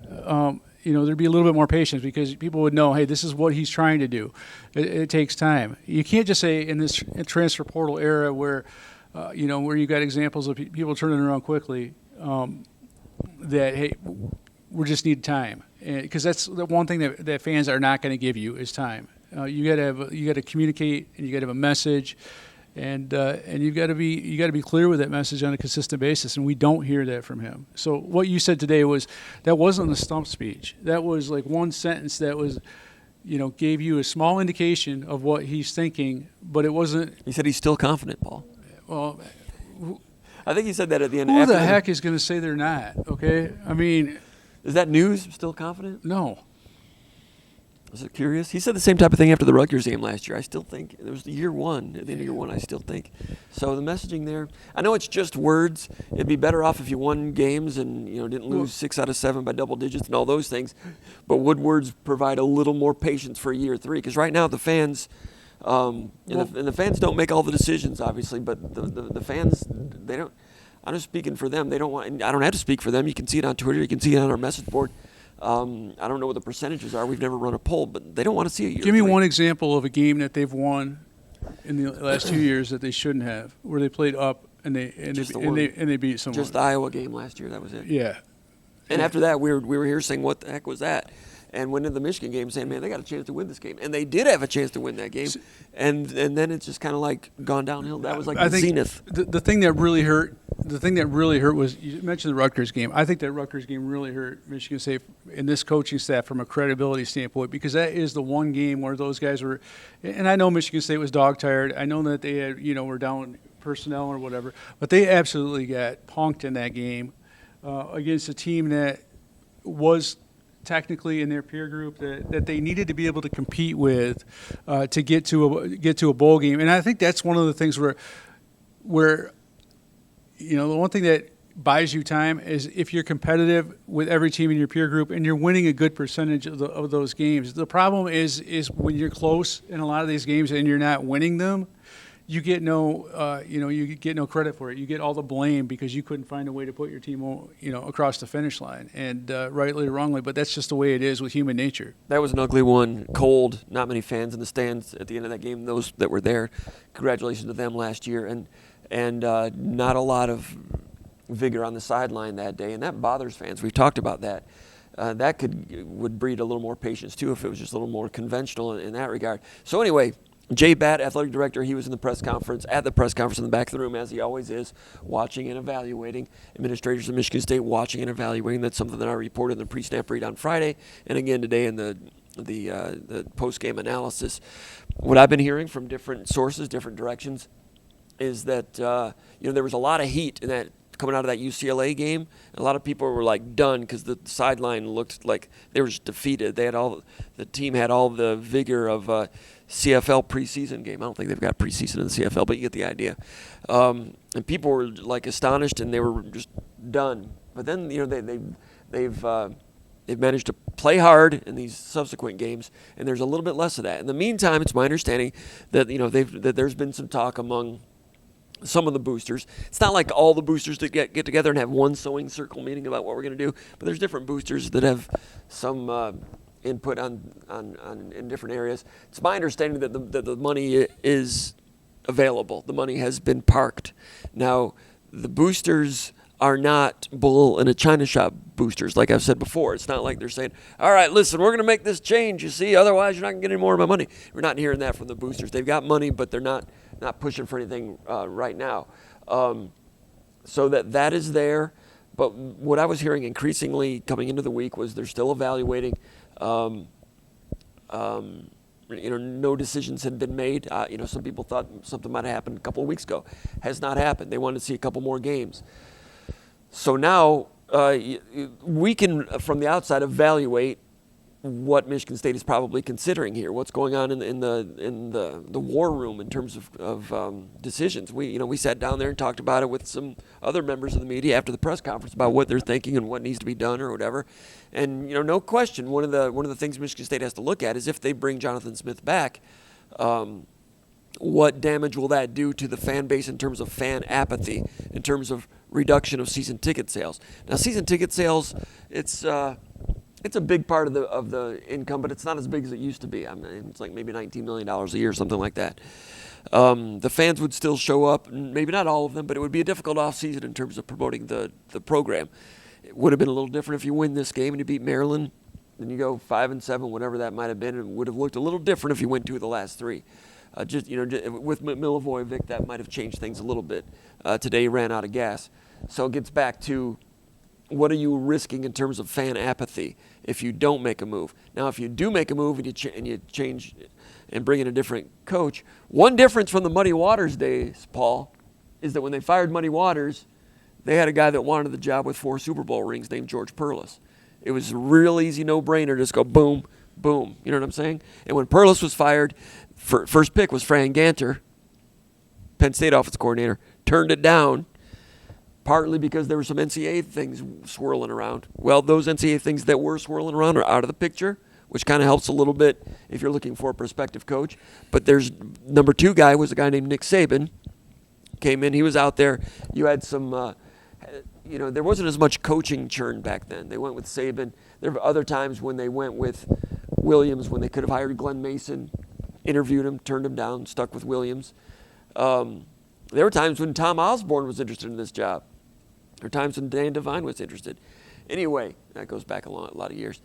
B: there'd be a little bit more patience, because people would know, hey, this is what he's trying to do. It takes time. You can't just say in this transfer portal era where you've got examples of people turning around quickly, that, hey, we just need time. Because that's the one thing that fans are not going to give you is time. You got to communicate, and you got to have a message, and you got to be clear with that message on a consistent basis. And we don't hear that from him. So what you said today wasn't a stump speech. That was like one sentence that was, gave you a small indication of what he's thinking, but it wasn't.
A: He said he's still confident, Paul.
B: Well,
A: I think he said that at the end.
B: Who the heck is going to say they're not? Okay, I mean,
A: is that news? Still confident?
B: No.
A: Was it curious? He said the same type of thing after the Rutgers game last year. I still think it was year one. At the end of year one, I still think. So the messaging there. I know it's just words. It'd be better off if you won games and didn't lose 6 out of 7 by double digits and all those things. But would words provide a little more patience for year 3? Because right now the fans. And the fans don't make all the decisions, obviously, but the fans, they don't. I'm just speaking for them. They don't want. And I don't have to speak for them. You can see it on Twitter. You can see it on our message board. I don't know what the percentages are. We've never run a poll, but they don't want to see a year.
B: Give me one example of a game that they've won in the last 2 years that they shouldn't have, where they played up and they beat someone.
A: Just the Iowa game last year. That was it.
B: Yeah.
A: And after that, we were here saying, "What the heck was that?" And went into the Michigan game saying, "Man, they got a chance to win this game," and they did have a chance to win that game. And then it's just kind of like gone downhill. That was like the zenith.
B: The thing that really hurt. The thing that really hurt was you mentioned the Rutgers game. I think that Rutgers game really hurt Michigan State and this coaching staff from a credibility standpoint, because that is the one game where those guys were. And I know Michigan State was dog tired. I know that they had were down personnel or whatever, but they absolutely got punked in that game against a team that was technically in their peer group that they needed to be able to compete with to get to a bowl game. And I think that's one of the things where the one thing that buys you time is if you're competitive with every team in your peer group and you're winning a good percentage of those games. The problem is when you're close in a lot of these games and you're not winning them, you get no credit for it. You get all the blame because you couldn't find a way to put your team across the finish line, and rightly or wrongly, but that's just the way it is with human nature.
A: That was an ugly one. Cold, not many fans in the stands at the end of that game. Those that were there, congratulations to them last year, and not a lot of vigor on the sideline that day, and that bothers fans. We've talked about that. That would breed a little more patience too if it was just a little more conventional in that regard. So anyway. Jay Batt, athletic director, he was in the press conference, in the back of the room, as he always is, watching and evaluating. Administrators of Michigan State watching and evaluating. That's something that I reported in the pre-snap read on Friday, and again today in the post-game analysis. What I've been hearing from different sources, different directions, is that there was a lot of heat in that coming out of that UCLA game. A lot of people were like done because the sideline looked like they were just defeated. The team had all the vigor of CFL preseason game. I don't think they've got preseason in the CFL, but you get the idea. And people were like astonished, and they were just done. But then they've managed to play hard in these subsequent games, and there's a little bit less of that. In the meantime, it's my understanding that that there's been some talk among some of the boosters. It's not like all the boosters that get together and have one sewing circle meeting about what we're going to do, but there's different boosters that have some input in different areas. It's my understanding that the money is available. The money has been parked. Now, the boosters are not bull in a china shop boosters, like I've said before. It's not like they're saying, all right, listen, we're going to make this change, you see, otherwise you're not going to get any more of my money. We're not hearing that from the boosters. They've got money, but they're not pushing for anything right now. So that is there. But what I was hearing increasingly coming into the week was they're still evaluating. No decisions had been made. Some people thought something might have happened a couple of weeks ago. Has not happened. They wanted to see a couple more games. So now we can, from the outside, evaluate what Michigan State is probably considering here. What's going on in the war room in terms of decisions. We sat down there and talked about it with some other members of the media after the press conference about what they're thinking and what needs to be done or whatever. And no question, one of the things Michigan State has to look at is if they bring Jonathan Smith back, what damage will that do to the fan base in terms of fan apathy, in terms of reduction of season ticket sales? Now, season ticket sales, it's a big part of the income, but it's not as big as it used to be. I mean, it's like maybe $19 million a year, something like that. The fans would still show up, maybe not all of them, but it would be a difficult offseason in terms of promoting the program. It would have been a little different if you win this game and you beat Maryland. Then you go 5-7, whatever that might have been. It would have looked a little different if you went 2 of the last 3. With Milivojevic, that might have changed things a little bit. Today he ran out of gas. So it gets back to what are you risking in terms of fan apathy if you don't make a move? Now, if you do make a move and you change and bring in a different coach, one difference from the Muddy Waters days, Paul, is that when they fired Muddy Waters, they had a guy that wanted the job with 4 Super Bowl rings named George Perlis. It was a real easy no-brainer to just go boom, boom. You know what I'm saying? And when Perlis was fired, first pick was Fran Ganter, Penn State offensive coordinator, turned it down, partly because there were some NCAA things swirling around. Well, those NCAA things that were swirling around are out of the picture, which kind of helps a little bit if you're looking for a prospective coach. But there's number 2 guy was a guy named Nick Saban. Came in, he was out there. You had some, there wasn't as much coaching churn back then. They went with Saban. There were other times when they went with Williams, when they could have hired Glenn Mason, interviewed him, turned him down, stuck with Williams. There were times when Tom Osborne was interested in this job. There were times when Dan Devine was interested. Anyway, that goes back a lot of years.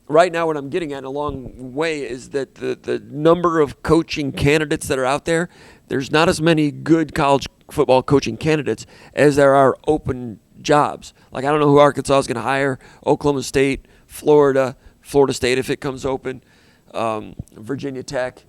A: Right now what I'm getting at in a long way is that the number of coaching candidates that are out there, there's not as many good college football coaching candidates as there are open jobs. Like, I don't know who Arkansas is going to hire, Oklahoma State, Florida State if it comes open, Virginia Tech,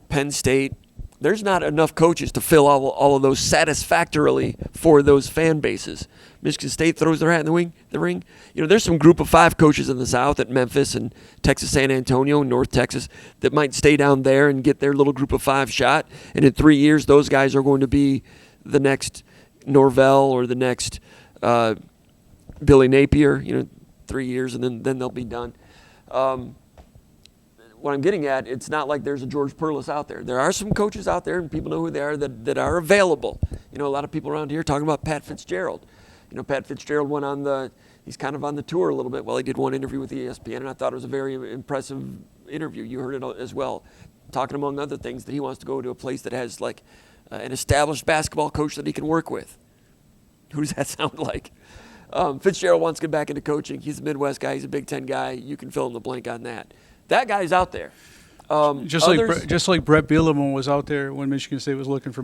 A: Penn State. There's not enough coaches to fill all of those satisfactorily for those fan bases. Michigan State throws their hat in the ring. There's some group of 5 coaches in the South at Memphis and Texas San Antonio and North Texas that might stay down there and get their little group of 5 shot. And in 3 years, those guys are going to be the next Norvell or the next Billy Napier. 3 years and then they'll be done. What I'm getting at, it's not like there's a George Perlis out there. There are some coaches out there, and people know who they are, that are available. A lot of people around here talking about Pat Fitzgerald. Pat Fitzgerald he's kind of on the tour a little bit. Well, he did one interview with ESPN, and I thought it was a very impressive interview. You heard it as well. Talking, among other things, that he wants to go to a place that has like an established basketball coach that he can work with. Who does that sound like? Fitzgerald wants to get back into coaching. He's a Midwest guy. He's a Big Ten guy. You can fill in the blank on that. That guy's out there.
B: Just like Brett Bielema was out there when Michigan State was looking for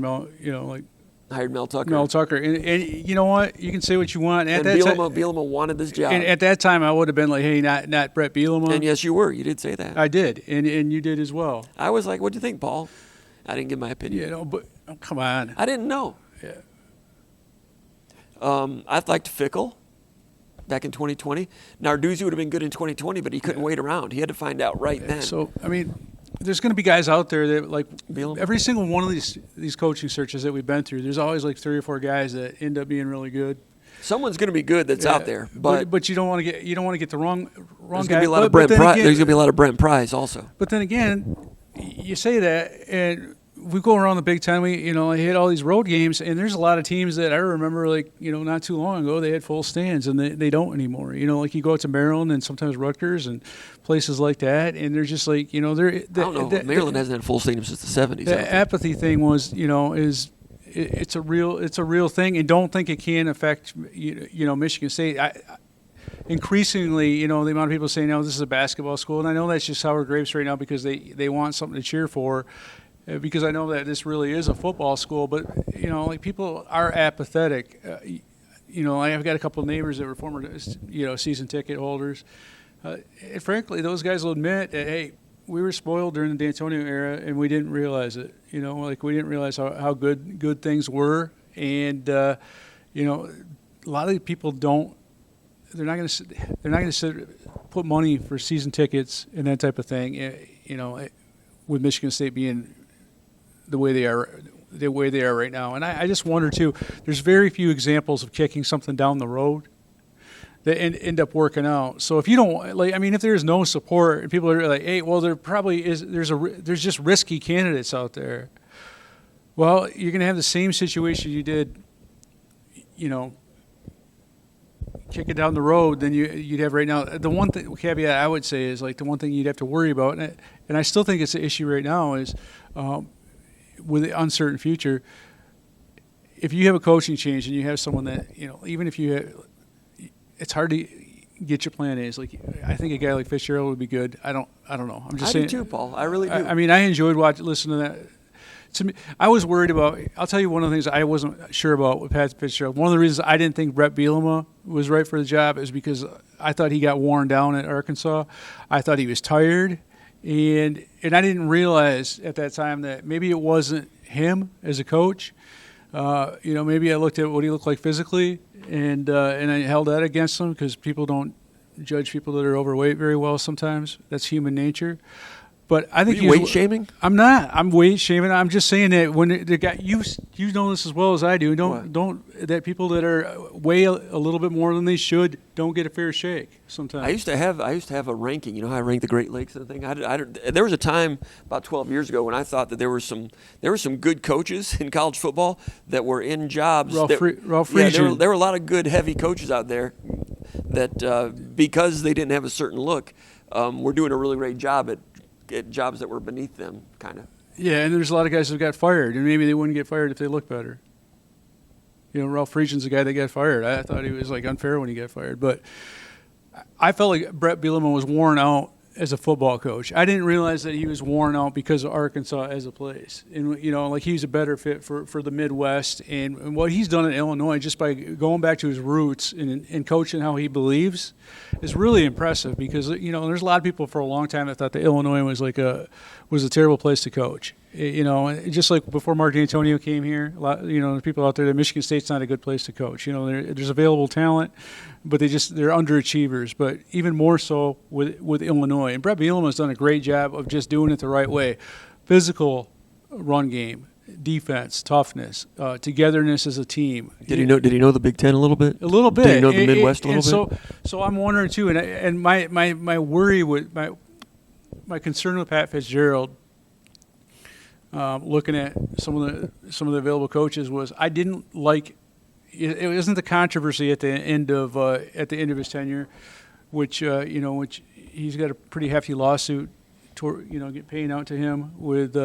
A: hired Mel Tucker.
B: Mel Tucker, and you know what? You can say what you want.
A: Bielema wanted this job.
B: And at that time, I would have been like, "Hey, not Brett Bielema."
A: And yes, you were. You did say that.
B: I did, and you did as well.
A: I was like, "What do you think, Paul?" I didn't give my opinion.
B: But come on.
A: I didn't know.
B: Yeah.
A: I liked Fickle back in 2020. Narduzzi would have been good in 2020, but he couldn't wait around. He had to find out right then.
B: So, there's going to be guys out there that, like,
A: Bielema?
B: every single one of these coaching searches that we've been through, there's always like 3 or 4 guys that end up being really good.
A: Someone's going to be good that's out there,
B: but you don't want to get the wrong
A: there's
B: guy.
A: There's going to be a lot of Brent Price also.
B: But then again, you say that, and we go around the Big Ten. We hit all these road games, and there's a lot of teams that I remember, not too long ago, they had full stands, and they don't anymore. Like you go out to Maryland and sometimes Rutgers and places like that, and they're just like, I
A: don't know. Maryland hasn't had full stadiums since the 70s.
B: The apathy thing was, it's a real thing, and don't think it can affect Michigan State. Increasingly, the amount of people saying, this is a basketball school, and I know that's just sour grapes right now because they want something to cheer for. Because I know that this really is a football school, but people are apathetic. I've got a couple of neighbors that were former season ticket holders, and frankly, those guys will admit that, hey, we were spoiled during the D'Antonio era, and we didn't realize it. We didn't realize how good things were, and a lot of people don't. They're not going to put money for season tickets and that type of thing. With Michigan State being the way they are right now. And I just wonder, too, there's very few examples of kicking something down the road that end up working out. So if you don't, if there's no support and people are like, hey, well, there probably is, there's just risky candidates out there. Well, you're going to have the same situation you did, kick it down the road than you'd have right now. The one caveat I would say is, the one thing you'd have to worry about, and I still think it's an issue right now, is with the uncertain future, if you have a coaching change and you have someone that, even if you have, it's hard to, get your plan A's. Like I think a guy like Fitzgerald would be good. I don't know. I'm just
A: I
B: saying.
A: do too, Paul. I really do.
B: I mean, I enjoyed listening to that. To me, I was worried about. I'll tell you one of the things I wasn't sure about with Pat Fitzgerald. One of the reasons I didn't think Brett Bielema was right for the job is because I thought he got worn down at Arkansas. I thought he was tired, and I didn't realize at that time that maybe it wasn't him as a coach. Maybe I looked at what he looked like physically, and I held that against him because people don't judge people that are overweight very well sometimes. That's human nature. But I think
A: Are you weight shaming?
B: I'm not. I'm weight shaming. I'm just saying that when the guy, you know this as well as I do. Don't that people that are weigh a little bit more than they should don't get a fair shake sometimes.
A: I used to have a ranking. You know how I rank the Great Lakes and the thing. There was a time about 12 years ago when I thought that there were some good coaches in college football that were in jobs.
B: Ralph
A: Yeah,
B: Friedgen.
A: there were a lot of good heavy coaches out there that because they didn't have a certain look, were doing a really great job at jobs that were beneath them, kind of.
B: Yeah, and there's a lot of guys that got fired, and maybe they wouldn't get fired if they looked better. Ralph Friedgen's the guy that got fired. I thought he was unfair when he got fired, but I felt like Brett Bielema was worn out as a football coach. I didn't realize that he was worn out because of Arkansas as a place, and he was a better fit for the Midwest, and what he's done in Illinois just by going back to his roots and coaching how he believes is really impressive. Because there's a lot of people for a long time that thought that Illinois was a terrible place to coach. Just like before Mark D'Antonio came here, a lot, there's people out there that Michigan State's not a good place to coach. There's available talent, but they're underachievers. But even more so with Illinois. And Brett Bielema has done a great job of just doing it the right way. Physical run game, defense, toughness, togetherness as a team.
A: Did he know the Big Ten a little bit?
B: A little bit.
A: Did he know the Midwest a little
B: bit? So I'm wondering too, and my worry with my concern with Pat Fitzgerald. Looking at some of the available coaches was I didn't like it wasn't the controversy at the end of his tenure, which he's got a pretty hefty lawsuit paying out to him with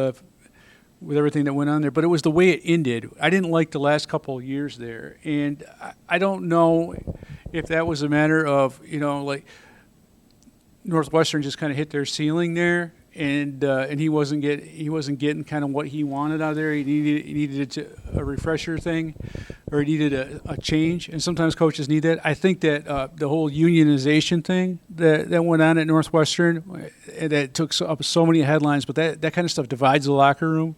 B: everything that went on there, but it was the way it ended. I didn't like the last couple of years there, and I don't know if that was a matter of Northwestern just kind of hit their ceiling there. And he wasn't getting kind of what he wanted out of there. He needed a refresher thing, or he needed a change. And sometimes coaches need that. I think that the whole unionization thing that went on at Northwestern, that took up so many headlines, but that kind of stuff divides the locker room.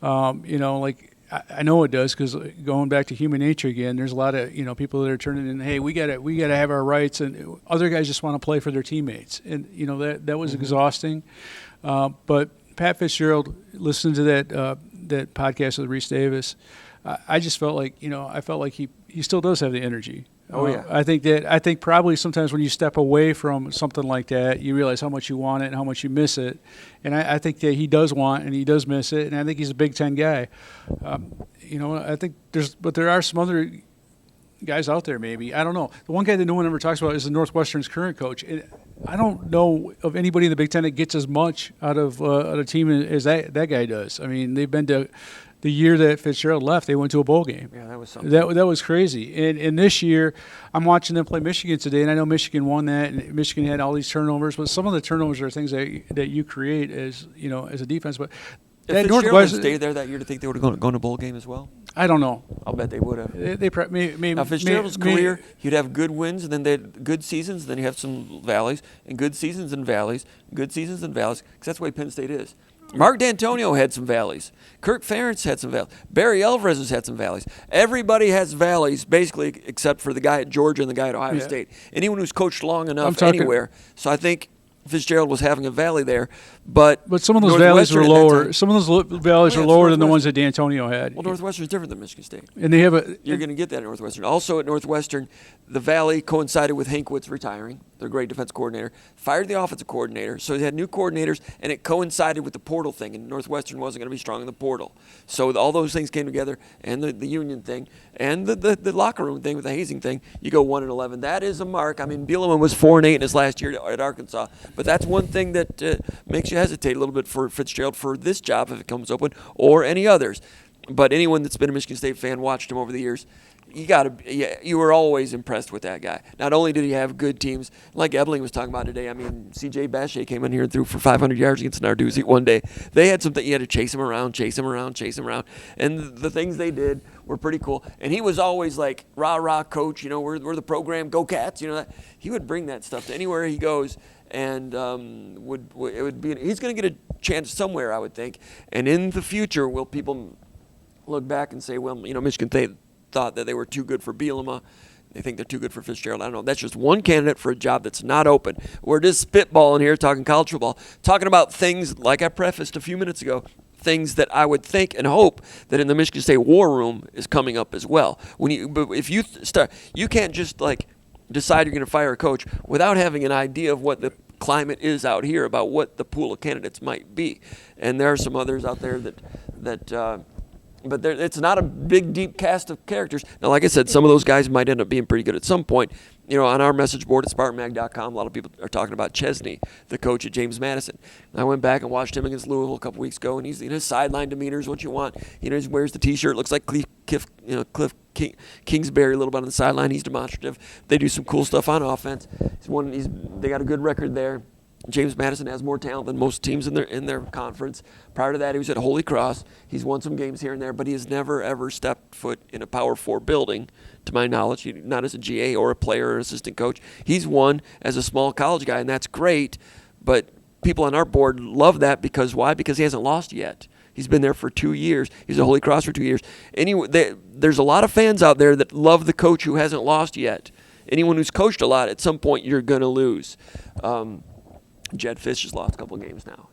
B: I know it does, because going back to human nature again, there's a lot of people that are turning in. Hey, we gotta have our rights, and other guys just want to play for their teammates, and that was exhausting. But Pat Fitzgerald, listening to that podcast with Reese Davis, I just felt like he still does have the energy.
A: Oh yeah.
B: I think probably sometimes when you step away from something like that, you realize how much you want it and how much you miss it. And I think that he does want and he does miss it. And I think he's a Big Ten guy. I think there are some other guys out there maybe. I don't know. The one guy that no one ever talks about is the Northwestern's current coach. I don't know of anybody in the Big Ten that gets as much out of a team as that guy does. I mean, they've been to the year that Fitzgerald left, they went to a bowl game.
A: Yeah, that was something.
B: That was crazy. And this year, I'm watching them play Michigan today, and I know Michigan won that, and Michigan had all these turnovers. But some of the turnovers are things that you create as a defense. But
A: if Fitzgerald stayed there that year, to think they would have gone to a bowl game as well?
B: I don't know.
A: I'll bet they would have.
B: Maybe
A: now, Fitzgerald's career, you'd have good wins, and then they had good seasons, then you have some valleys, and good seasons and valleys, because that's the way Penn State is. Mark D'Antonio had some valleys. Kirk Ferentz had some valleys. Barry Alvarez has had some valleys. Everybody has valleys, basically, except for the guy at Georgia and the guy at Ohio State. Anyone who's coached long enough anywhere. So I think Fitzgerald was having a valley there, but
B: some of those valleys were lower. Some of those valleys are lower than the ones that D'Antonio had.
A: Well, Northwestern's different than Michigan State,
B: and they have
A: you're going to get that at Northwestern. Also at Northwestern, the valley coincided with Hankwitz retiring, their great defense coordinator, fired the offensive coordinator, so they had new coordinators, and it coincided with the portal thing, and Northwestern wasn't going to be strong in the portal. So all those things came together, and the union thing, and the locker room thing with the hazing thing. You go 1-11. That is a mark. I mean, Bielema was 4-8 in his last year at Arkansas, but that's one thing that makes you hesitate a little bit for Fitzgerald for this job if it comes open, or any others. But anyone that's been a Michigan State fan, watched him over the years, you were always impressed with that guy. Not only did he have good teams, like Ebling was talking about today. I mean, C.J. Bachet came in here and threw for 500 yards against Narduzzi one day. They had something you had to chase him around, and the things they did were pretty cool. And he was always like rah coach. We're the program, go Cats. That he would bring that stuff to anywhere he goes, and he's going to get a chance somewhere, I would think. And in the future, will people look back and say, well, Michigan State thought that they were too good for Bielema. They think they're too good for Fitzgerald. I don't know. That's just one candidate for a job that's not open. We're just spitballing here, talking college football, talking about things like I prefaced a few minutes ago, things that I would think and hope that in the Michigan State war room is coming up as well. But if you start, you can't just like decide you're going to fire a coach without having an idea of what the climate is out here about what the pool of candidates might be. And there are some others out there but it's not a big, deep cast of characters. Now, like I said, some of those guys might end up being pretty good at some point. On our message board at SpartanMag.com, a lot of people are talking about Chesney, the coach at James Madison. I went back and watched him against Louisville a couple weeks ago, and he's his sideline demeanor is what you want. He wears the T-shirt, looks like Cliff Kingsbury a little bit on the sideline. He's demonstrative. They do some cool stuff on offense. They got a good record there. James Madison has more talent than most teams in their conference. Prior to that, he was at Holy Cross. He's won some games here and there, but he has never, ever stepped foot in a Power 4 building, to my knowledge, not as a GA or a player or an assistant coach. He's won as a small college guy, and that's great, but people on our board love that because why? Because he hasn't lost yet. He's been there for 2 years. He's at Holy Cross for 2 years. Anyway, there's a lot of fans out there that love the coach who hasn't lost yet. Anyone who's coached a lot, at some point, you're going to lose. Jed Fish has lost a couple of games now.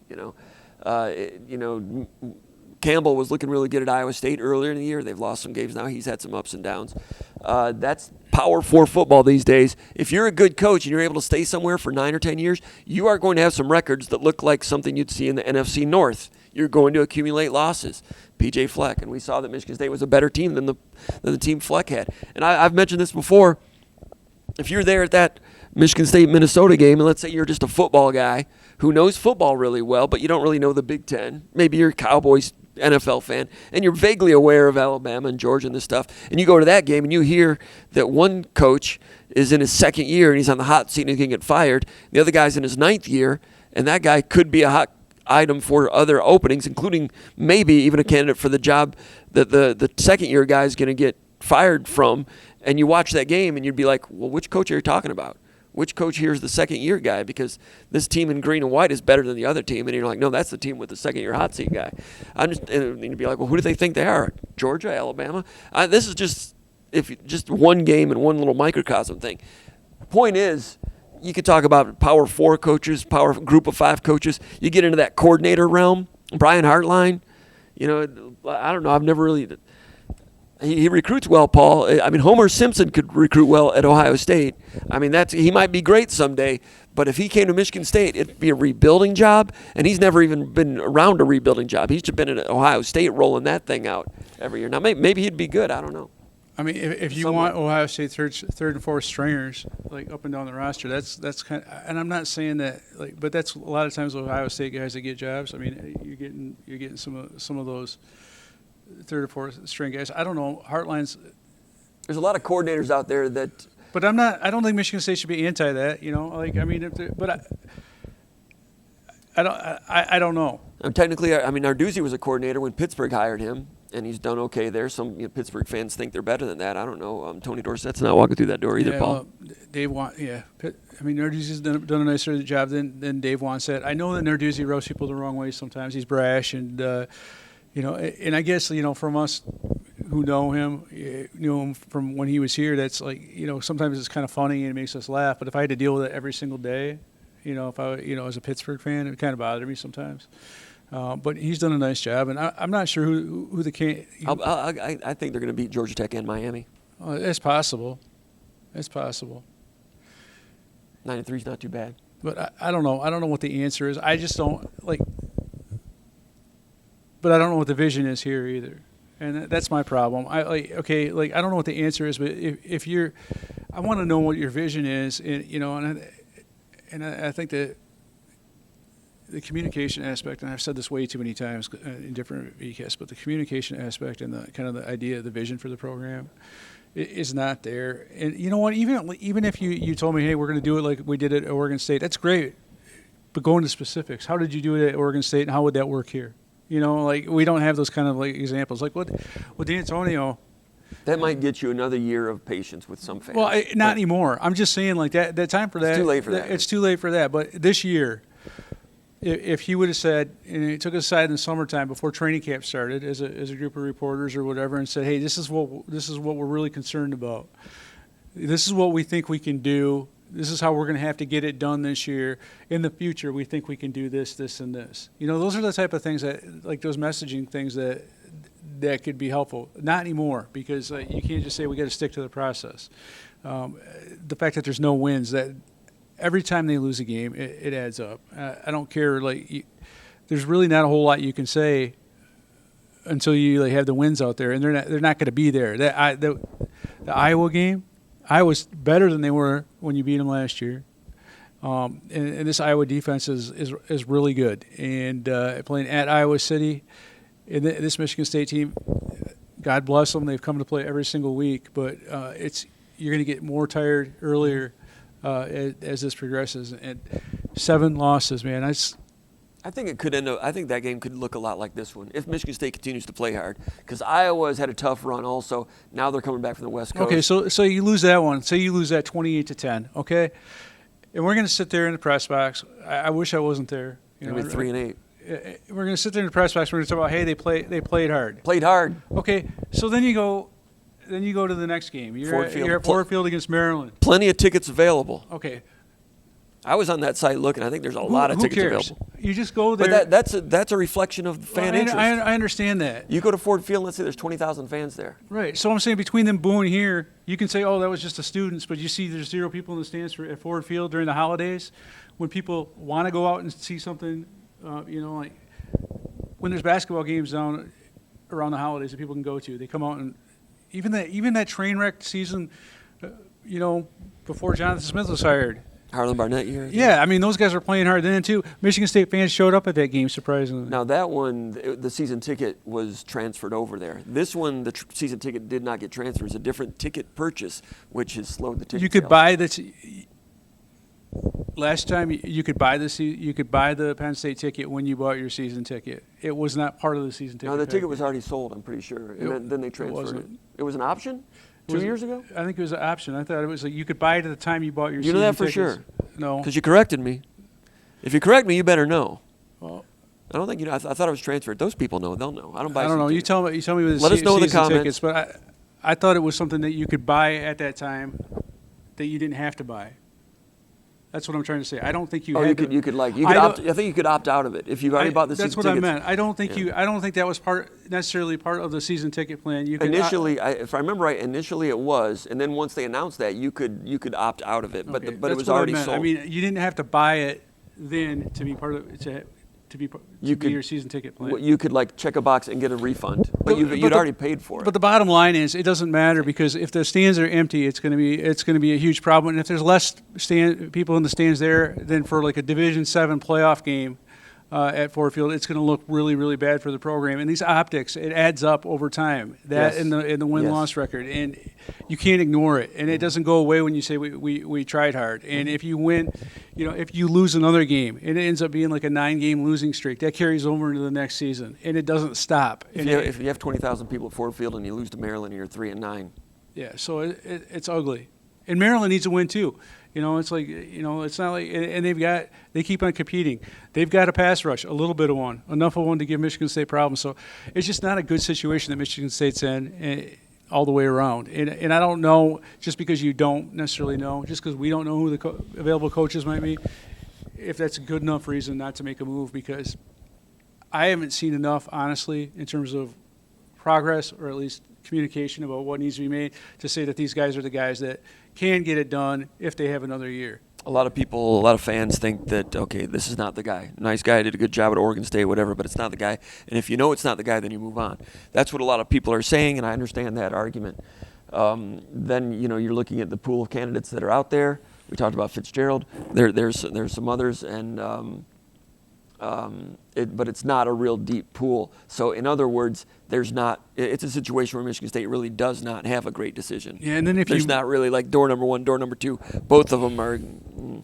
A: Campbell was looking really good at Iowa State earlier in the year. They've lost some games now. He's had some ups and downs. That's Power 4 football these days. If you're a good coach and you're able to stay somewhere for 9 or 10 years, you are going to have some records that look like something you'd see in the NFC North. You're going to accumulate losses. P.J. Fleck, and we saw that Michigan State was a better team than the team Fleck had. And I've mentioned this before. If you're there at that Michigan State-Minnesota game, and let's say you're just a football guy who knows football really well, but you don't really know the Big Ten. Maybe you're a Cowboys NFL fan, and you're vaguely aware of Alabama and Georgia and this stuff, and you go to that game and you hear that one coach is in his second year and he's on the hot seat and he's going to get fired. The other guy's in his 9th year, and that guy could be a hot item for other openings, including maybe even a candidate for the job that the second-year guy is going to get fired from. And you watch that game and you'd be like, well, which coach are you talking about? Which coach here is the second-year guy? Because this team in green and white is better than the other team. And you're like, no, that's the team with the second-year hot seat guy. And you'd be like, well, who do they think they are? Georgia, Alabama? This is just one game and one little microcosm thing. Point is, you could talk about Power 4 coaches, Power Group of 5 coaches. You get into that coordinator realm. Brian Hartline, I don't know. I've never really – he recruits well, Paul. I mean, Homer Simpson could recruit well at Ohio State. I mean, he might be great someday, but if he came to Michigan State, it'd be a rebuilding job, and he's never even been around a rebuilding job. He's just been at Ohio State rolling that thing out every year. Now, maybe he'd be good. I don't know.
B: I mean, if you want Ohio State third and fourth stringers like up and down the roster, that's kind of, and I'm not saying that but that's a lot of times Ohio State guys that get jobs. I mean, you're getting some of those third or fourth string guys. I don't know. Heartline's.
A: There's a lot of coordinators out there that.
B: But I'm not. I don't think Michigan State should be anti that. I don't know.
A: Technically, Narduzzi was a coordinator when Pittsburgh hired him, and he's done okay there. Some Pittsburgh fans think they're better than that. I don't know. Tony Dorsett's not walking through that door either, Paul.
B: Well, Dave Narduzzi's done a nicer job than Dave Wannstedt. I know that Narduzzi rubs people the wrong way sometimes. He's brash and, and I guess, from us who know him from when he was here, that's sometimes it's kind of funny and it makes us laugh. But if I had to deal with it every single day, if I, as a Pittsburgh fan, it kind of bothered me sometimes. But he's done a nice job, and I'm not sure who the can.
A: I think they're going to beat Georgia Tech and Miami.
B: It's possible. It's possible.
A: 9-3 is not too bad.
B: But I don't know. I don't know what the answer is. I just don't like. But I don't know what the vision is here either, and that's my problem. I don't know what the answer is, but if you're, I want to know what your vision is, and I think that the communication aspect, and I've said this way too many times in different VCasts, but the communication aspect and the kind of the idea, the vision for the program is not there. And you know what? Even if you told me, hey, we're going to do it like we did it at Oregon State, that's great. But go into specifics. How did you do it at Oregon State, and how would that work here? You know, like we don't have those kind of like examples. Like with D'Antonio.
A: That might get you another year of patience with some fans.
B: Well, not anymore. I'm just saying, like that time for that.
A: It's too late for that.
B: It's too late for that. But this year, if he would have said, and he took us aside in the summertime before training camp started, as a group of reporters or whatever, and said, "Hey, this is what we're really concerned about. This is what we think we can do. This is how we're going to have to get it done this year. In the future, we think we can do this, this, and this." You know, those are the type of things that, like those messaging things that could be helpful. Not anymore, because you can't just say we got to stick to the process. The fact that there's no wins, that every time they lose a game, it adds up. I don't care. There's really not a whole lot you can say until you have the wins out there, and they're not going to be there. The Iowa game, Iowa's better than they were when you beat them last year. And this Iowa defense is really good. And playing at Iowa City, and this Michigan State team, God bless them, they've come to play every single week. But you're going to get more tired earlier as this progresses. And 7 losses, man.
A: I think it could end up. I think that game could look a lot like this one if Michigan State continues to play hard. Because Iowa has had a tough run. Also, now they're coming back from the West Coast.
B: Okay, so you lose that one. Say you lose that 28-10. Okay, and we're going to sit there in the press box. I wish I wasn't there.
A: You know, 3-8.
B: We're going to sit there in the press box. We're going to talk about, hey, they played hard.
A: Played hard.
B: Okay, so then you go to the next game. You're at Ford Field against Maryland.
A: Plenty of tickets available.
B: Okay.
A: I was on that site looking. I think there's a lot of tickets available.
B: You just go there.
A: But that's a reflection of fan interest.
B: I understand that.
A: You go to Ford Field, let's say there's 20,000 fans there.
B: Right. So I'm saying between them booing here, you can say, oh, that was just the students, but you see there's 0 people in the stands at Ford Field during the holidays when people want to go out and see something, like when there's basketball games down around the holidays that people can go to. They come out and even that train wreck season, before Jonathan Smith was hired.
A: Harlan Barnett year?
B: Yeah, I mean, those guys were playing hard then, too. Michigan State fans showed up at that game, surprisingly.
A: Now, that one, the season ticket was transferred over there. This one, the season ticket did not get transferred. It's a different ticket purchase, which has slowed the ticket
B: You could
A: sales.
B: buy this. Last time, you could buy the Penn State ticket when you bought your season ticket. It was not part of the season ticket.
A: No, the ticket was already sold, I'm pretty sure. And then they transferred it. It was an option? 2 years ago?
B: I think it was an option. I thought it was like you could buy it at the time you bought your season ticket.
A: You know that for sure?
B: No.
A: Because you corrected me. If you correct me, you better know.
B: Well,
A: I don't think you know. I thought it was transferred. Those people know. They'll know. I don't buy.
B: I don't know. You tell me. With the
A: Let us know in the
B: season
A: comments.
B: tickets, but I thought it was something that you could buy at that time that you didn't have to buy. That's what I'm trying to say. I don't think you.
A: I think you could opt out of it if you've already bought the season tickets.
B: That's what I meant. I don't think that was necessarily part of the season ticket plan. You could
A: initially, if I remember right, initially it was, and then once they announced that, you could opt out of it. But it was already sold.
B: I mean, you didn't have to buy it then to be part of to be your season ticket plan.
A: You could check a box and get a refund, but you'd already paid for it.
B: But the bottom line is, it doesn't matter, because if the stands are empty, it's going to be a huge problem. And if there's less people in the stands there than for a Division VII playoff game at Ford Field, it's going to look really, really bad for the program. And these optics, it adds up over time. That in the win-loss record, and you can't ignore it. And it doesn't go away when you say we tried hard. And if you win, if you lose another game, it ends up being like a 9-game losing streak. That carries over into the next season, and it doesn't stop.
A: If you have 20,000 people at Ford Field and you lose to Maryland, you're 3-9.
B: Yeah, so it's ugly. And Maryland needs a win too. It's like, it's not like, and they keep on competing. They've got a pass rush, a little bit of one, enough of one to give Michigan State problems. So it's just not a good situation that Michigan State's in all the way around. And I don't know, just because you don't necessarily know, just because we don't know who the available coaches might be, if that's a good enough reason not to make a move, because I haven't seen enough, honestly, in terms of progress, or at least communication about what needs to be made, to say that these guys are the guys that can get it done if they have another year.
A: A lot of fans think that, okay, this is not the guy. Nice guy, did a good job at Oregon State, whatever, but it's not the guy. And if you know it's not the guy, then you move on. That's what a lot of people are saying, and I understand that argument. Then, you're looking at the pool of candidates that are out there. We talked about Fitzgerald. There's some others, and but it's not a real deep pool. So in other words, it's a situation where Michigan State really does not have a great decision.
B: Yeah, and then if
A: there's not really like door number one, door number two. Both of them are.
B: And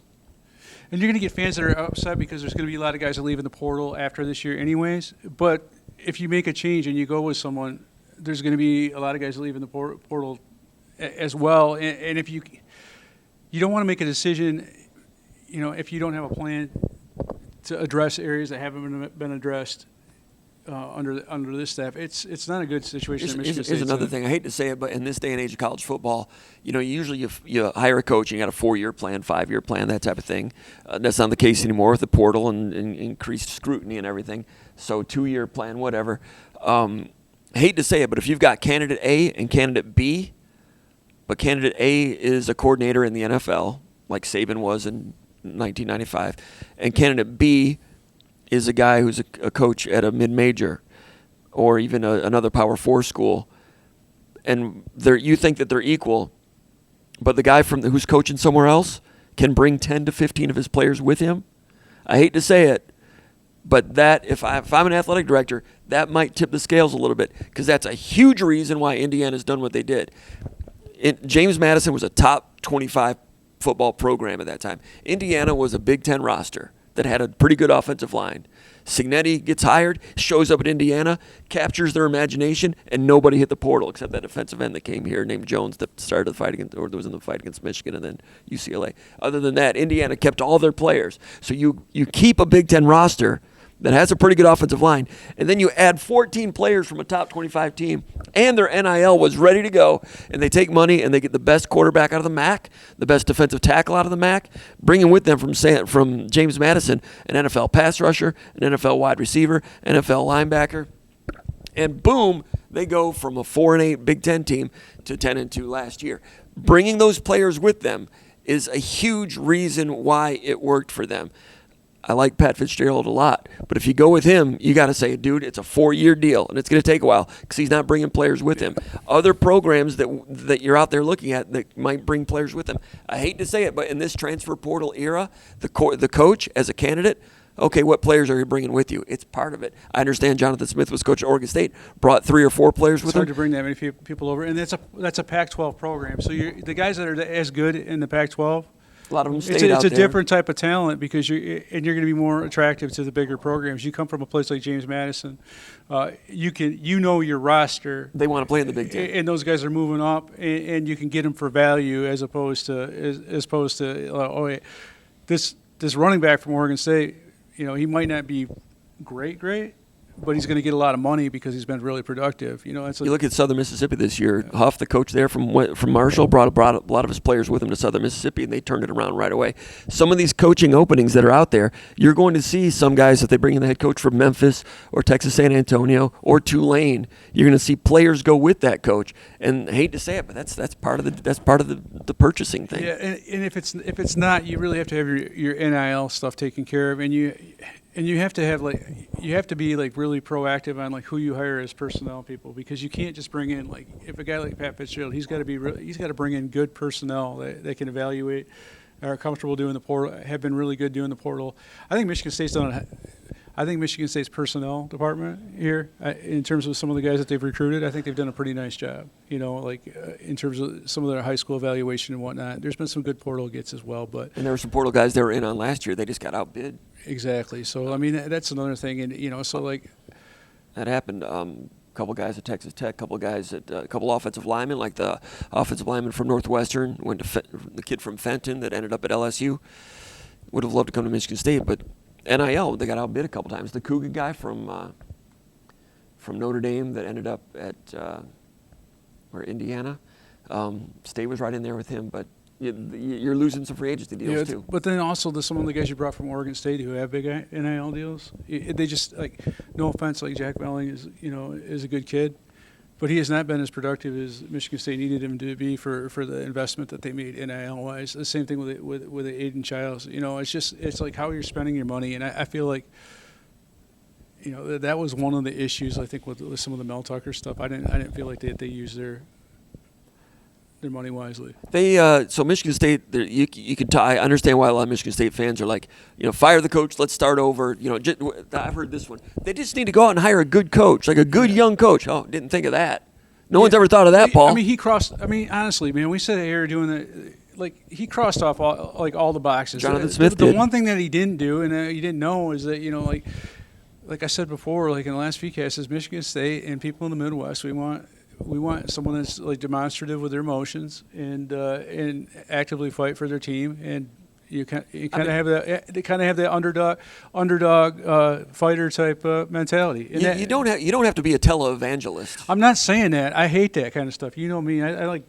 B: you're going to get fans that are upset because there's going to be a lot of guys that leave in the portal after this year anyways. But if you make a change and you go with someone, there's going to be a lot of guys that leave in the portal as well. And if you don't want to make a decision, if you don't have a plan to address areas that haven't been addressed under this staff, it's not a good situation at Michigan State.
A: Here's another thing. I hate to say it, but in this day and age of college football, usually you hire a coach and you got a 4-year plan, 5-year plan, that type of thing. That's not the case anymore with the portal and increased scrutiny and everything. So 2-year plan, whatever. I hate to say it, but if you've got candidate A and candidate B, but candidate A is a coordinator in the NFL, like Saban was in 1995, and candidate B is a guy who's a coach at a mid-major or even another Power 4 school, and you think that they're equal, but the guy who's coaching somewhere else can bring 10 to 15 of his players with him. I hate to say it, but that if I'm an athletic director, that might tip the scales a little bit, because that's a huge reason why Indiana's done what they did. James Madison was a top 25 football program at that time. Indiana was a Big Ten roster that had a pretty good offensive line. Signetti gets hired, shows up at Indiana, captures their imagination, and nobody hit the portal except that defensive end that came here named Jones that started the fight against, or was in the fight against Michigan and then UCLA. Other than that, Indiana kept all their players. So you keep a Big Ten roster that has a pretty good offensive line, and then you add 14 players from a top 25 team, and their NIL was ready to go, and they take money and they get the best quarterback out of the MAC, the best defensive tackle out of the MAC, bringing with them from James Madison an NFL pass rusher, an NFL wide receiver, NFL linebacker, and boom, they go from a 4-8 Big Ten team to 10-2 last year. Bringing those players with them is a huge reason why it worked for them. I like Pat Fitzgerald a lot, but if you go with him, you got to say, dude, it's a 4-year deal, and it's going to take a while because he's not bringing players with him. Other programs that you're out there looking at that might bring players with them. I hate to say it, but in this transfer portal era, the coach as a candidate, okay, what players are you bringing with you? It's part of it. I understand Jonathan Smith was coach at Oregon State, brought 3 or 4 players with him.
B: It's hard to bring that many people over, and that's a Pac-12 program. So the guys that are as good in the Pac-12.
A: A lot of them stayed
B: out there. It's a different type of talent because you're going to be more attractive to the bigger programs. You come from a place like James Madison, your roster.
A: They want to play in the Big Ten,
B: and those guys are moving up, and you can get them for value as opposed to this running back from Oregon State. He might not be great. But he's going to get a lot of money because he's been really productive. You
A: look at Southern Mississippi this year. Huff, the coach there from Marshall, brought a lot of his players with him to Southern Mississippi, and they turned it around right away. Some of these coaching openings that are out there, you're going to see some guys that they bring in the head coach from Memphis or Texas San Antonio or Tulane. You're going to see players go with that coach. And I hate to say it, but that's part of the purchasing thing.
B: Yeah, and if it's not, you really have to have your NIL stuff taken care of, and you have to be really proactive on who you hire as personnel people, because you can't just bring in if a guy like Pat Fitzgerald, he's got to bring in good personnel that can evaluate, are comfortable doing the portal, have been really good doing the portal. I think Michigan State's personnel department here, in terms of some of the guys that they've recruited, I think they've done a pretty nice job. In terms of some of their high school evaluation and whatnot. There's been some good portal gets as well, and
A: there were some portal guys they were in on last year. They just got outbid.
B: Exactly. So that's another thing, and
A: that happened. A couple guys at Texas Tech, a couple offensive linemen, like the offensive lineman from Northwestern, the kid from Fenton that ended up at LSU. Would have loved to come to Michigan State, but NIL, they got outbid a couple times. The Cougar guy from Notre Dame that ended up at Indiana. State was right in there with him, but you're losing some free agency deals too.
B: But then also some of the guys you brought from Oregon State who have big NIL deals, they just no offense, Jack Belling is a good kid, but he has not been as productive as Michigan State needed him to be for the investment that they made NIL wise. The same thing with Aiden Childs. It's how you're spending your money, and I feel like that was one of the issues I think with some of the Mel Tucker stuff. I didn't feel like they used their money wisely.
A: They so Michigan State, you can I understand why a lot of Michigan State fans are like, fire the coach, let's start over. I've heard this one. They just need to go out and hire a good coach, like a good young coach. Oh, didn't think of that. No one's ever thought of that, Paul.
B: I mean, honestly, man, we said here doing the. Like, he crossed off all the boxes.
A: Jonathan Smith
B: the
A: did.
B: one thing that he didn't do and you didn't know is that, like I said before, like in the last few casts, is Michigan State and people in the Midwest, we want someone that's like demonstrative with their emotions and actively fight for their team, and you kind of have that. They kind of have that underdog fighter type mentality. And
A: you don't have to be a televangelist.
B: I'm not saying that. I hate that kind of stuff. You know me. I like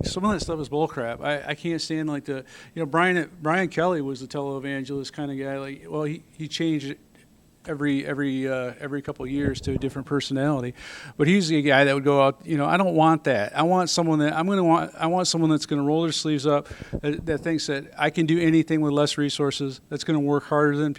B: some of that stuff is bullcrap. I can't stand like the Brian Kelly was the televangelist kind of guy. Like, well, he changed it every couple of years to a different personality, but he's the guy that would go out. I don't want that. I want someone that I want someone that's going to roll their sleeves up, that thinks that I can do anything with less resources. That's going to work harder than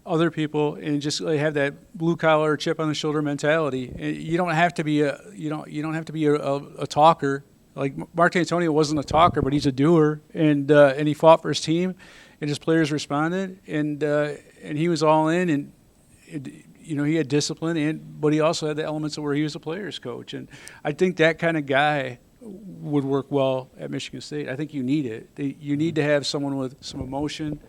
B: other people, and just have that blue collar chip on the shoulder mentality. And you don't have to be a talker. Like Mark Antonio wasn't a talker, but he's a doer, and he fought for his team, and his players responded, and he was all in, and he had discipline, but he also had the elements of where he was a player's coach, and I think that kind of guy would work well at Michigan State. I think you need it. You need to have someone with some emotion,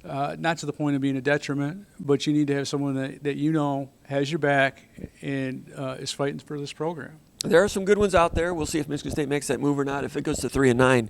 B: not to the point of being a detriment, but you need to have someone that has your back and is fighting for this program.
A: There are some good ones out there. We'll see if Michigan State makes that move or not. If it goes to 3-9,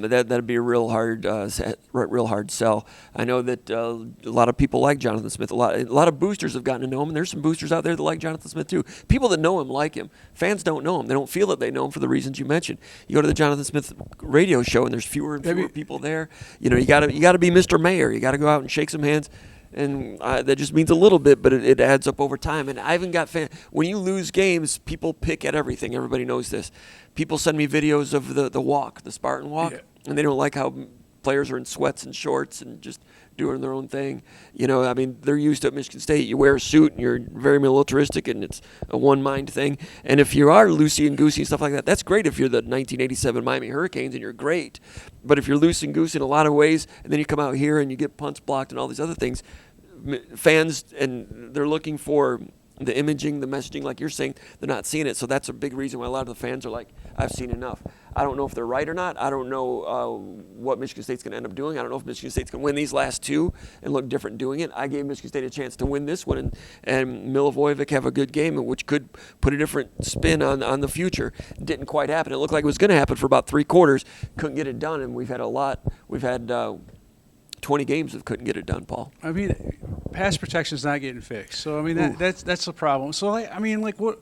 A: that'd be a real hard sell. I know that a lot of people like Jonathan Smith. A lot of boosters have gotten to know him, and there's some boosters out there that like Jonathan Smith too. People that know him like him. Fans don't know him. They don't feel that they know him for the reasons you mentioned. You go to the Jonathan Smith radio show, and there's fewer and fewer people there. You got to be Mr. Mayor. You got to go out and shake some hands. And that just means a little bit, but it adds up over time. And I even got when you lose games, people pick at everything. Everybody knows this. People send me videos of the walk, the Spartan walk, and they don't like how players are in sweats and shorts and just doing their own thing. They're used to at Michigan State. You wear a suit and you're very militaristic, and it's a one-mind thing. And if you are loosey and goosey and stuff like that, that's great if you're the 1987 Miami Hurricanes and you're great. But if you're loose and goosey in a lot of ways, and then you come out here and you get punts blocked and all these other things, fans, and they're looking for the imaging, the messaging, like you're saying, they're not seeing it. So that's a big reason why a lot of the fans are like, I've seen enough. I don't know if they're right or not. I don't know what Michigan State's going to end up doing. I don't know if Michigan State's going to win these last two and look different doing it. I gave Michigan State a chance to win this one, and Milivojevic have a good game, which could put a different spin on the future. Didn't quite happen. It looked like it was going to happen for about 3 quarters. Couldn't get it done, and we've had 20 games that couldn't get it done, Paul.
B: I mean, pass protection's not getting fixed. So I mean that's the problem. So what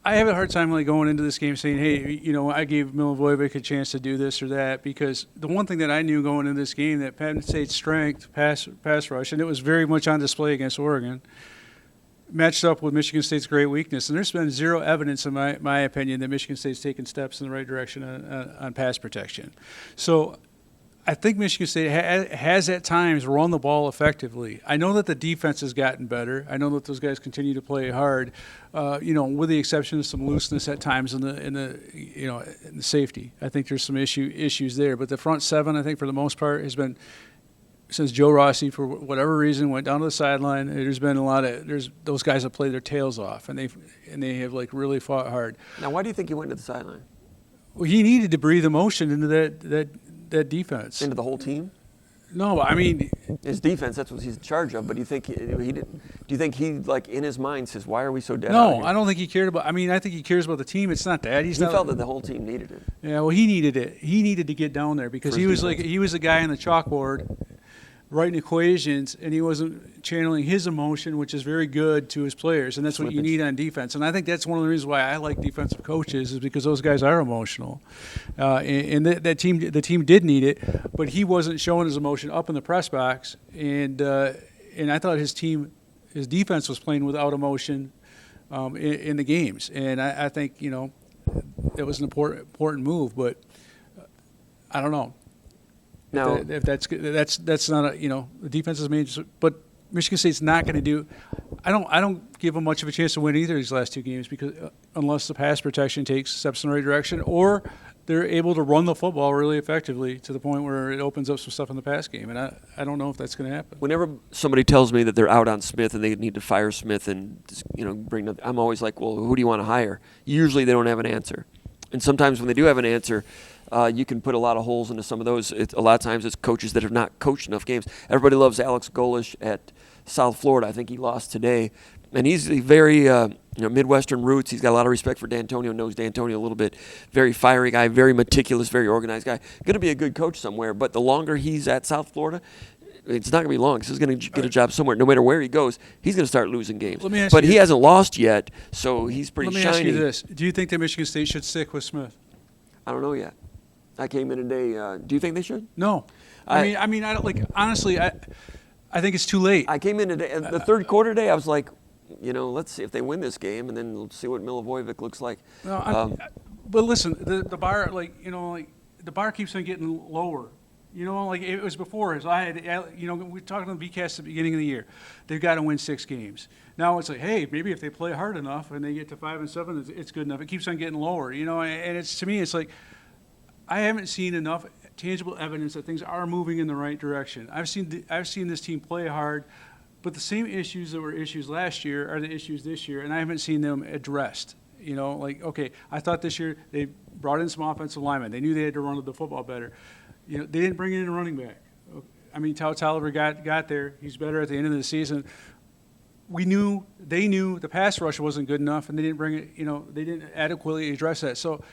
B: I have a hard time going into this game saying, hey, I gave Milivojevic a chance to do this or that, because the one thing that I knew going into this game, that Penn State's strength, pass rush, and it was very much on display against Oregon, matched up with Michigan State's great weakness. And there's been zero evidence, in my opinion, that Michigan State's taken steps in the right direction on pass protection. So I think Michigan State has at times run the ball effectively. I know that the defense has gotten better. I know that those guys continue to play hard, with the exception of some looseness at times in the safety. I think there's some issues there. But the front seven, I think for the most part, has been, since Joe Rossi, for whatever reason, went down to the sideline. There's been those guys have played their tails off, and they have really fought hard.
A: Now, why do you think he went to the sideline?
B: Well, he needed to breathe emotion into that defense.
A: Into the whole team?
B: No, I mean,
A: his defense, that's what he's in charge of. But do you think do you think he in his mind says, why are we so dead?
B: No, I don't think he cared about. I mean, I think he cares about the team. It's not that. He
A: felt that the whole team needed it.
B: Yeah, well, he needed it. He needed to get down there because he was the guy on the chalkboard writing equations, and he wasn't channeling his emotion, which is very good, to his players, and that's what you need on defense. And I think that's one of the reasons why I like defensive coaches, is because those guys are emotional. And the team did need it, but he wasn't showing his emotion up in the press box, and I thought his defense was playing without emotion in the games, and I think it was an important move, but I don't know.
A: Now,
B: if that's not the defense is major, but Michigan State's not going to do. I don't give them much of a chance to win either of these last two games because unless the pass protection takes steps in the right direction or they're able to run the football really effectively to the point where it opens up some stuff in the pass game. And I don't know if that's going to happen.
A: Whenever somebody tells me that they're out on Smith and they need to fire Smith and I'm always like, well, who do you want to hire? Usually they don't have an answer. And sometimes when they do have an answer, you can put a lot of holes into some of those. A lot of times it's coaches that have not coached enough games. Everybody loves Alex Golish at South Florida. I think he lost today. And he's very Midwestern roots. He's got a lot of respect for D'Antonio, knows D'Antonio a little bit. Very fiery guy, very meticulous, very organized guy. Going to be a good coach somewhere. But the longer he's at South Florida, it's not going to be long. He's going to get a job somewhere. No matter where he goes, he's going to start losing games. But he hasn't lost yet, so he's pretty shiny.
B: Let me ask you this. Do you think that Michigan State should stick with Smith?
A: I don't know yet. I came in today. Do you think they should?
B: No. I mean, I don't like. Honestly, I think it's too late.
A: I came in today. The third quarter today, I was like, let's see if they win this game, and then let's see what Milivojevic looks like.
B: No, but listen, the bar, the bar keeps on getting lower. It was before. We were talking on the BCast at the beginning of the year. They've got to win 6 games. Now it's like, hey, maybe if they play hard enough and they get to 5 and 7, it's good enough. It keeps on getting lower. And to me, it's like I haven't seen enough tangible evidence that things are moving in the right direction. I've seen this team play hard, but the same issues that were issues last year are the issues this year, and I haven't seen them addressed. Okay, I thought this year they brought in some offensive linemen. They knew they had to run the football better. They didn't bring in a running back. I mean, Toliver got there. He's better at the end of the season. They knew the pass rush wasn't good enough, and they didn't bring it. They didn't adequately address that. So,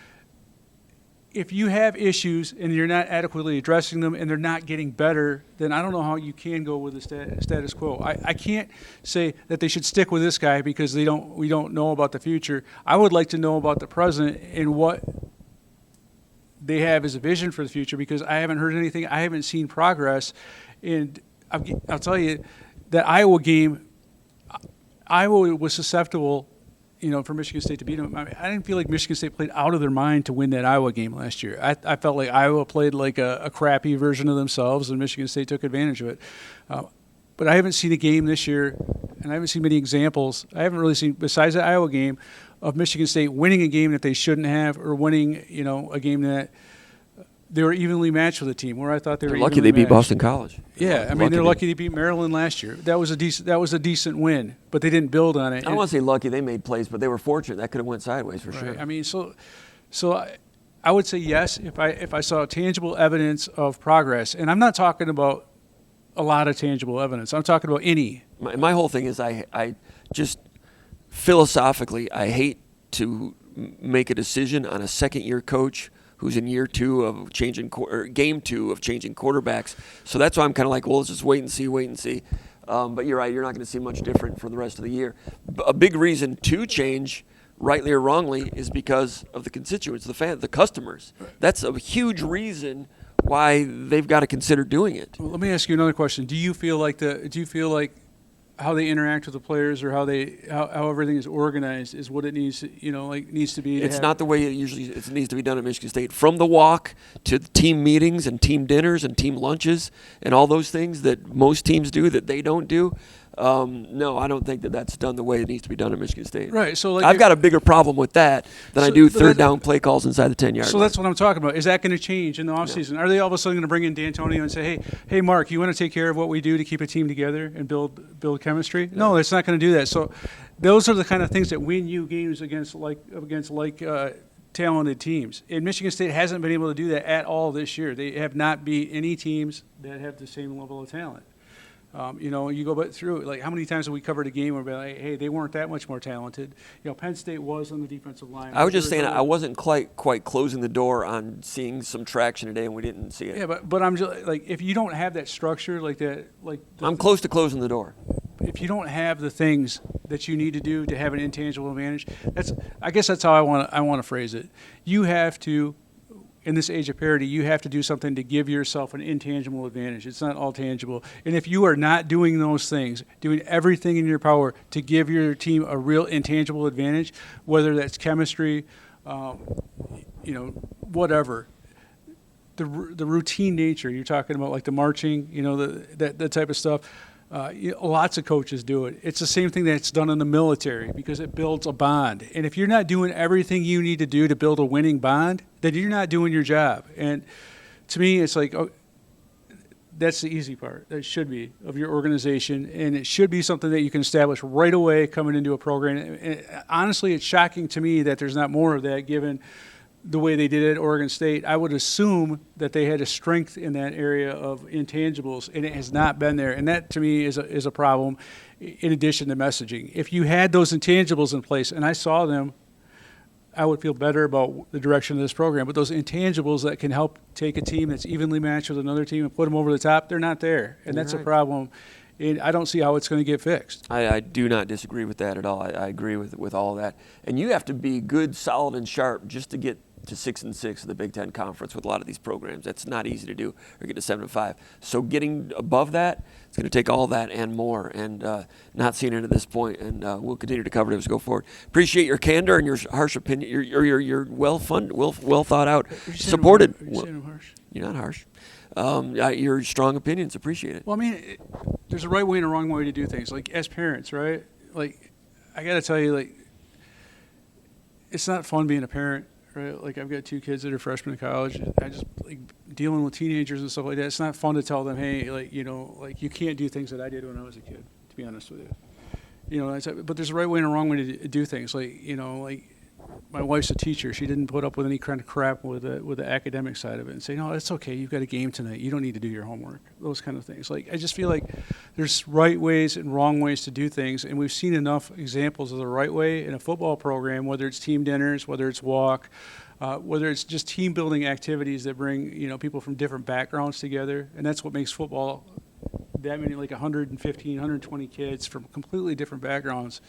B: if you have issues and you're not adequately addressing them, and they're not getting better, then I don't know how you can go with the status quo. I can't say that they should stick with this guy because we don't know about the future. I would like to know about the present and what they have as a vision for the future because I haven't heard anything. I haven't seen progress. And I'll tell you, that Iowa game, Iowa was susceptible, for Michigan State to beat them. I didn't feel like Michigan State played out of their mind to win that Iowa game last year. I felt like Iowa played like a crappy version of themselves, and Michigan State took advantage of it. But I haven't seen a game this year, and I haven't seen many examples. I haven't really seen, besides the Iowa game, of Michigan State winning a game that they shouldn't have, or winning, a game that they were evenly matched with a team where I thought they were
A: lucky they beat Boston College.
B: Yeah, they're lucky they beat Maryland last year. That was a decent win, but they didn't build on it.
A: I don't want to say lucky; they made plays, but they were fortunate. That could have went sideways for sure.
B: I mean, so I would say yes if I saw tangible evidence of progress, and I'm not talking about a lot of tangible evidence. I'm talking about any.
A: My whole thing is I just philosophically I hate to make a decision on a second-year coach who's in year 2 of changing game 2 of changing quarterbacks. So that's why I'm kind of like, well, let's just wait and see. But you're right, you're not going to see much different for the rest of the year. A big reason to change, rightly or wrongly, is because of the constituents, the fans, the customers. That's a huge reason why they've got to consider doing it.
B: Well, let me ask you another question. Do you feel like how they interact with the players, or how everything is organized, is what it needs to, needs to be?
A: It's not the way it needs to be done at Michigan State. From the walk to the team meetings and team dinners and team lunches and all those things that most teams do that they don't do. No, I don't think that's done the way it needs to be done at Michigan State.
B: Right. So
A: I've got a bigger problem with that than I do third down play calls inside the 10-yard line.
B: So that's what I'm talking about. Is that going to change in the offseason? No. Are they all of a sudden going to bring in D'Antonio and say, hey, Mark, you want to take care of what we do to keep a team together and build chemistry? No, it's not going to do that. So those are the kind of things that win you games against talented teams. And Michigan State hasn't been able to do that at all this year. They have not beat any teams that have the same level of talent. You go back through, like, how many times have we covered a game where we're like, hey, they weren't that much more talented? Penn State was on the defensive line.
A: I was just saying I wasn't quite closing the door on seeing some traction today, and we didn't see it.
B: Yeah, but I'm just, like, if you don't have that structure like that,
A: I'm close to closing the door.
B: If you don't have the things that you need to do to have an intangible advantage, I guess that's how I want to phrase it. You have to, in this age of parity, you have to do something to give yourself an intangible advantage. It's not all tangible. And if you are not doing those things, doing everything in your power to give your team a real intangible advantage, whether that's chemistry, whatever, the routine nature, you're talking about, like the marching, that type of stuff, Lots of coaches do it. It's the same thing that's done in the military because it builds a bond. And if you're not doing everything you need to do to build a winning bond, then you're not doing your job. And to me, it's like, that's the easy part. That should be of your organization, and it should be something that you can establish right away coming into a program. And honestly, it's shocking to me that there's not more of that given the way they did it at Oregon State. I would assume that they had a strength in that area of intangibles, and it has not been there. And that, to me, is a problem in addition to messaging. If you had those intangibles in place, and I saw them, I would feel better about the direction of this program. But those intangibles that can help take a team that's evenly matched with another team and put them over the top, they're not there. And that's a problem. And I don't see how it's going to get fixed.
A: I do not disagree with that at all. I agree with all of that. And you have to be good, solid, and sharp just to get to 6-6 in the Big Ten Conference with a lot of these programs. That's not easy to do, or get to 7-5. So getting above that, it's going to take all that and more, and not seeing it at this point. And we'll continue to cover it as we go forward. Appreciate your candor and your harsh opinion. Your well thought out, supported.
B: Are you saying I'm harsh?
A: You're not harsh. Your strong opinions, appreciate it.
B: Well, I mean, there's a right way and a wrong way to do things. Like, as parents, right? Like, I got to tell you, like, it's not fun being a parent. Right? Like, I've got 2 kids that are freshmen in college. I just like dealing with teenagers and stuff like that. It's not fun to tell them, hey, like, like, you can't do things that I did when I was a kid, to be honest with you. But there's a right way and a wrong way to do things. Like, like my wife's a teacher. She didn't put up with any kind of crap with the academic side of it and say, no, it's okay. You've got a game tonight. You don't need to do your homework. Those kind of things. Like, I just feel like there's right ways and wrong ways to do things. And we've seen enough examples of the right way in a football program, whether it's team dinners, whether it's walk, whether it's just team building activities that bring, people from different backgrounds together. And that's what makes football that many, like 115, 120 kids from completely different backgrounds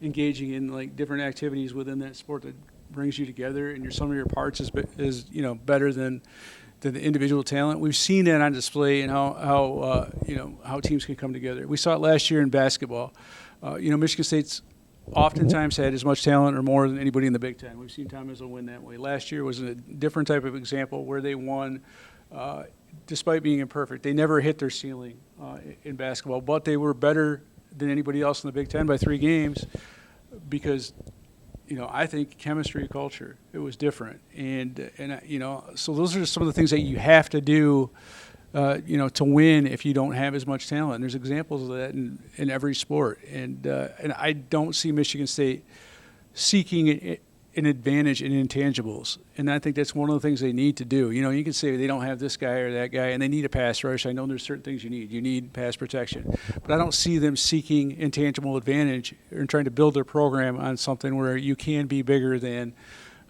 B: engaging in like different activities within that sport that brings you together, and your sum of your parts is better than the individual talent. We've seen that on display and how teams can come together. We saw it last year in basketball. Michigan State's oftentimes had as much talent or more than anybody in the Big Ten. We've seen Tom Izzo win that way. Last year was a different type of example where they won despite being imperfect. They never hit their ceiling in basketball, but they were better than anybody else in the Big Ten by 3 games because, I think chemistry, culture, it was different. And so those are some of the things that you have to do, to win if you don't have as much talent. And there's examples of that in every sport. And I don't see Michigan State seeking an advantage in intangibles. And I think that's one of the things they need to do. You can say they don't have this guy or that guy, and they need a pass rush. I know there's certain things you need. You need pass protection. But I don't see them seeking intangible advantage or trying to build their program on something where you can be bigger than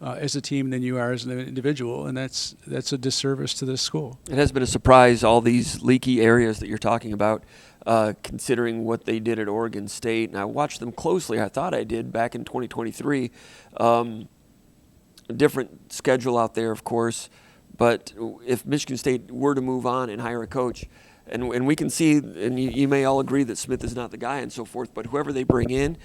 B: as a team than you are as an individual, and that's a disservice to this school.
A: It has been a surprise, all these leaky areas that you're talking about, considering what they did at Oregon State. And I watched them closely. I thought I did back in 2023. A different schedule out there, of course. But if Michigan State were to move on and hire a coach, and we can see, and you may all agree that Smith is not the guy and so forth, but whoever they bring in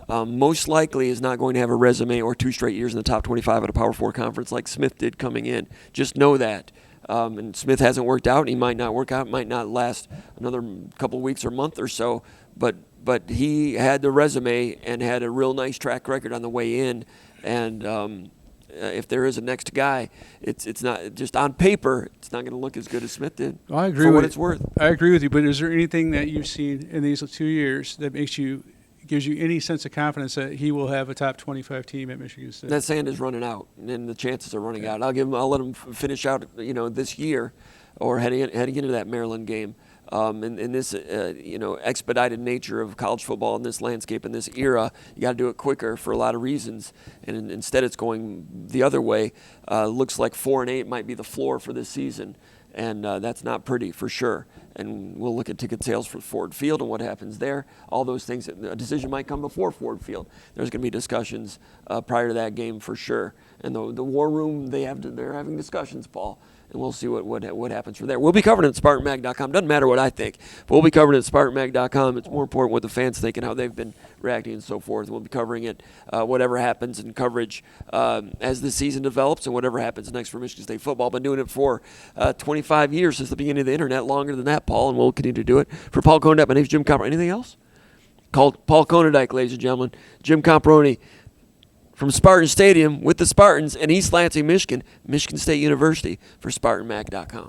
A: most likely is not going to have a resume or 2 straight years in the top 25 at a Power 4 conference like Smith did coming in. Just know that. And Smith hasn't worked out. He might not work out. Might not last another couple of weeks or month or so. But he had the resume and had a real nice track record on the way in. And if there is a next guy, it's not just on paper. It's not going to look as good as Smith did.
B: Well, I agree
A: for
B: with
A: what it's worth.
B: I agree with you. But is there anything that you've seen in these 2 years that gives you any sense of confidence that he will have a top 25 team at Michigan State?
A: That sand is running out, and the chances are running out. I'll let him finish out, this year, or heading into that Maryland game. In this, expedited nature of college football in this landscape, in this era, you got to do it quicker for a lot of reasons. And instead, it's going the other way. Looks like 4-8 might be the floor for this season, and that's not pretty for sure. And we'll look at ticket sales for Ford Field and what happens there. All those things. A decision might come before Ford Field. There's going to be discussions prior to that game for sure. And the war room, they're having discussions, Paul. and we'll see what happens from there. We'll be covering it at SpartanMag.com. Doesn't matter what I think, but we'll be covering it at SpartanMag.com. It's more important what the fans think and how they've been reacting and so forth. We'll be covering it, whatever happens in coverage as the season develops and whatever happens next for Michigan State football. Been doing it for 25 years since the beginning of the internet, longer than that, Paul, and we'll continue to do it. For Paul Konyndyk, my name's Jim Comparoni. Anything else? Called Paul Konyndyk, ladies and gentlemen. Jim Comparoni from Spartan Stadium with the Spartans in East Lansing, Michigan, Michigan State University for SpartanMag.com.